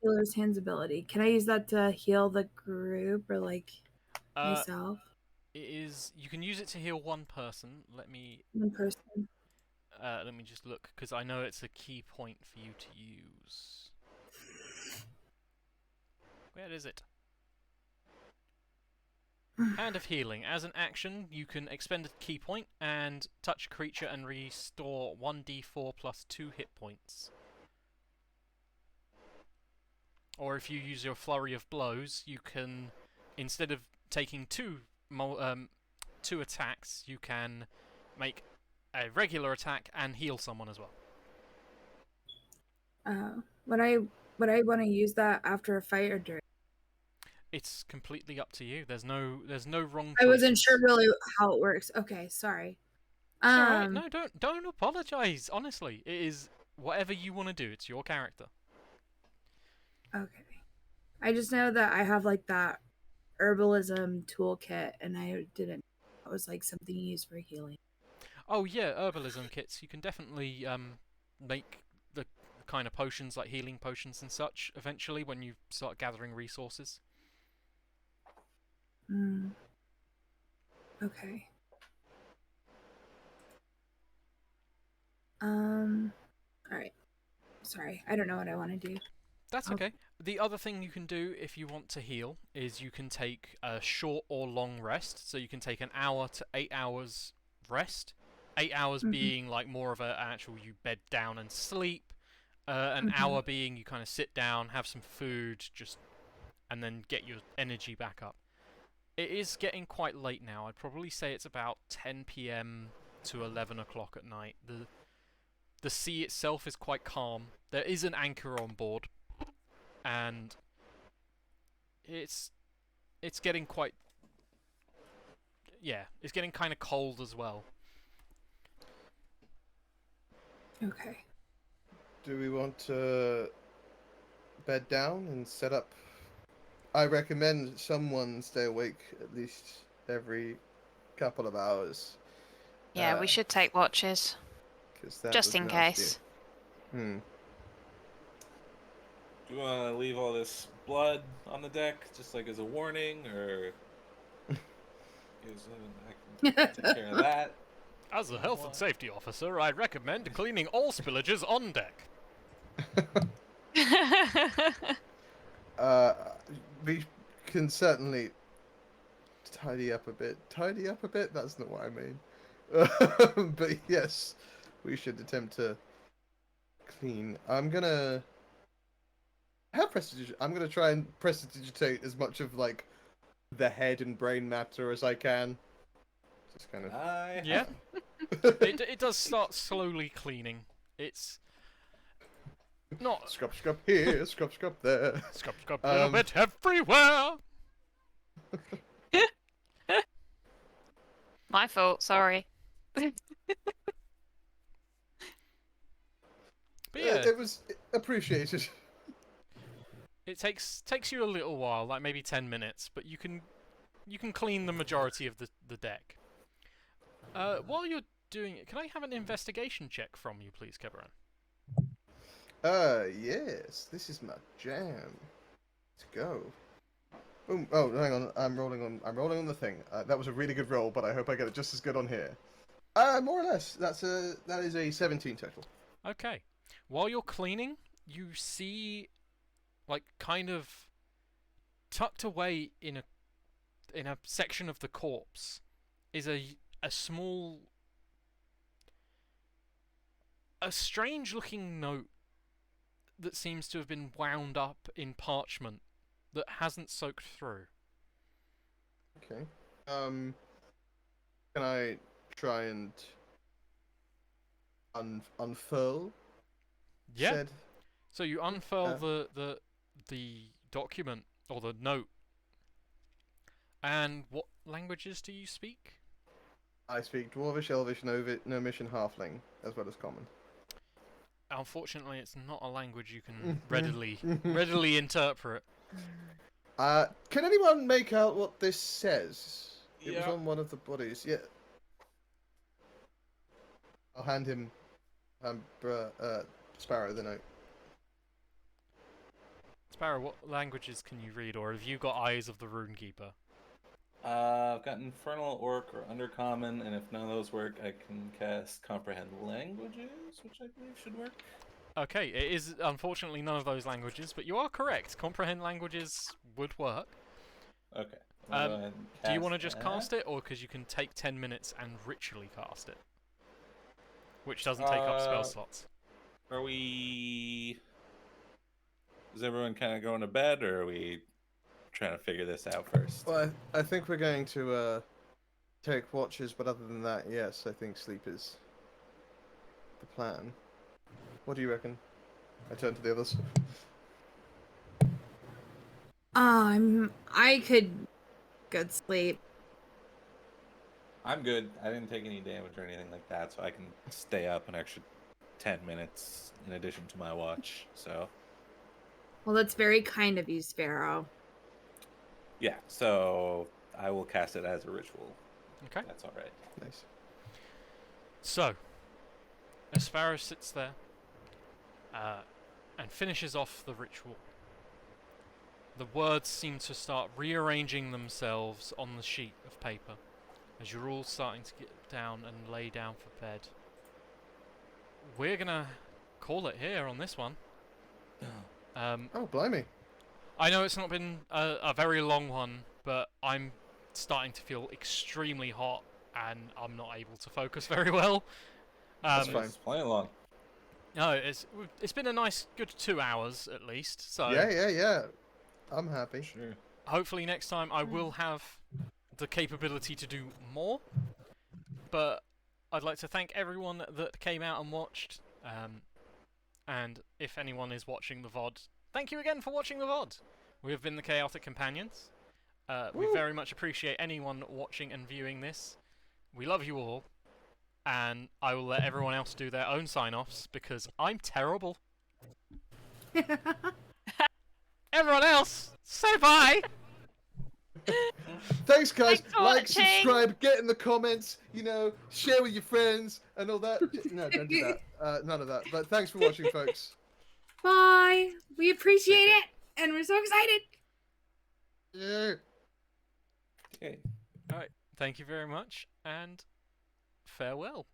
healer's hands ability. Can I use that to heal the group or like myself? It is. You can use it to heal one person. Let me One person. just look, because I know it's a key point for you to use. Where is it? Hand of Healing. As an action, you can expend a key point and touch a creature and restore 1d4 plus 2 hit points. Or if you use your Flurry of Blows, you can, instead of taking two attacks, you can make a regular attack and heal someone as well. Would I want to use that after a fight or during? It's completely up to you. There's no wrong choices. I wasn't sure really how it works. Okay, sorry. It's alright. No, don't apologize. Honestly, it is whatever you want to do. It's your character. Okay. I just know that I have like that herbalism toolkit, and I didn't. It was like something used for healing. Oh yeah, herbalism kits. You can definitely make the kind of potions like healing potions and such eventually when you start gathering resources. Mm. Okay. All right. Sorry, I don't know what I want to do. That's I'll- okay. The other thing you can do if you want to heal is you can take a short or long rest. So you can take an hour to 8 hours rest. 8 hours Mhm. being like more of a actual you bed down and sleep. An Mhm. hour being you kind of sit down, have some food, just and then get your energy back up. It is getting quite late now. I'd probably say it's about 10 p.m. to 11 o'clock at night. The sea itself is quite calm. There is an anchor on board, and it's getting quite it's getting kind of cold as well. Okay. Do we want to bed down and set up? I recommend someone stay awake at least every couple of hours. Yeah, we should take watches. Because that Just was in nasty. case. Hmm. Do you want to leave all this blood on the deck, just like as a warning, or I can take care of that? As a health and safety officer, I recommend cleaning all spillages on deck. Uh, we can certainly tidy up a bit. Tidy up a bit? That's not what I mean. But yes, we should attempt to clean. I'm gonna I'm gonna try and prestidigitate as much of like the head and brain matter as I can. Just kind of. Yeah. It does start slowly cleaning. It's not Scrub, scrub here, scrub, scrub there. scrub a little bit everywhere. My fault, sorry. But yeah, It was appreciated. it takes you a little while, like maybe 10 minutes, but you can clean the majority of the deck. While you're doing it, can I have an investigation check from you, please, Kebaran? Yes, this is my jam. Let's go. Boom. Oh, hang on. I'm rolling on the thing. That was a really good roll, but I hope I get it just as good on here. More or less. That is a 17 total. Okay. While you're cleaning, you see, like, kind of tucked away in a section of the corpse is a small, a strange looking note that seems to have been wound up in parchment that hasn't soaked through. Okay. Can I try and unfurl? Yeah. Said. So you unfurl the document or the note. And what languages do you speak? I speak Dwarvish, Elvish, Gnomish, and Halfling, as well as Common. Unfortunately, it's not a language you can readily interpret. Can anyone make out what this says? It was Yeah. on one of the bodies. Yeah. I'll hand him, Sparrow the note. Sparrow, what languages can you read, or have you got Eyes of the Runekeeper? I've got Infernal, Orc, or Undercommon, and if none of those work, I can cast Comprehend Languages, which I believe should work. Okay, it is unfortunately none of those languages, but you are correct. Comprehend languages would work. Okay. I'll go ahead and Do you want to just that. cast it, or because you can take 10 minutes and ritually cast it? Which doesn't take up spell slots. Are we... Is everyone kind of going to bed, or are we trying to figure this out first? Well, I think we're going to take watches, but other than that, yes, I think sleep is the plan. What do you reckon? I turn to the others. I could good sleep. I'm good. I didn't take any damage or anything like that, so I can stay up an extra 10 minutes in addition to my watch. So Well, that's very kind of you, Sparrow. Yeah, so I will cast it as a ritual. Okay. That's all right. Nice. So, as Sparrow sits there and finishes off the ritual, the words seem to start rearranging themselves on the sheet of paper as you're all starting to get down and lay down for bed. We're gonna call it here on this one. Oh, blimey. I know it's not been a very long one, but I'm starting to feel extremely hot and I'm not able to focus very well. That's fine. It's plenty long. No, it's been a nice good 2 hours at least. So Yeah. I'm happy. Sure. hopefully next time I will have the capability to do more. But I'd like to thank everyone that came out and watched. And if anyone is watching the VOD, thank you again for watching the VOD. We have been the Chaotic Companions. We very much appreciate anyone watching and viewing this. We love you all. And I will let everyone else do their own sign-offs because I'm terrible. Everyone else, say bye! Thanks, guys. Thanks for Like, watching. subscribe, get in the comments, share with your friends and all that. No, don't do that. None of that. But thanks for watching, folks. Bye. We appreciate it, and we're so excited. Yeah. Okay. Alright, thank you very much, and farewell.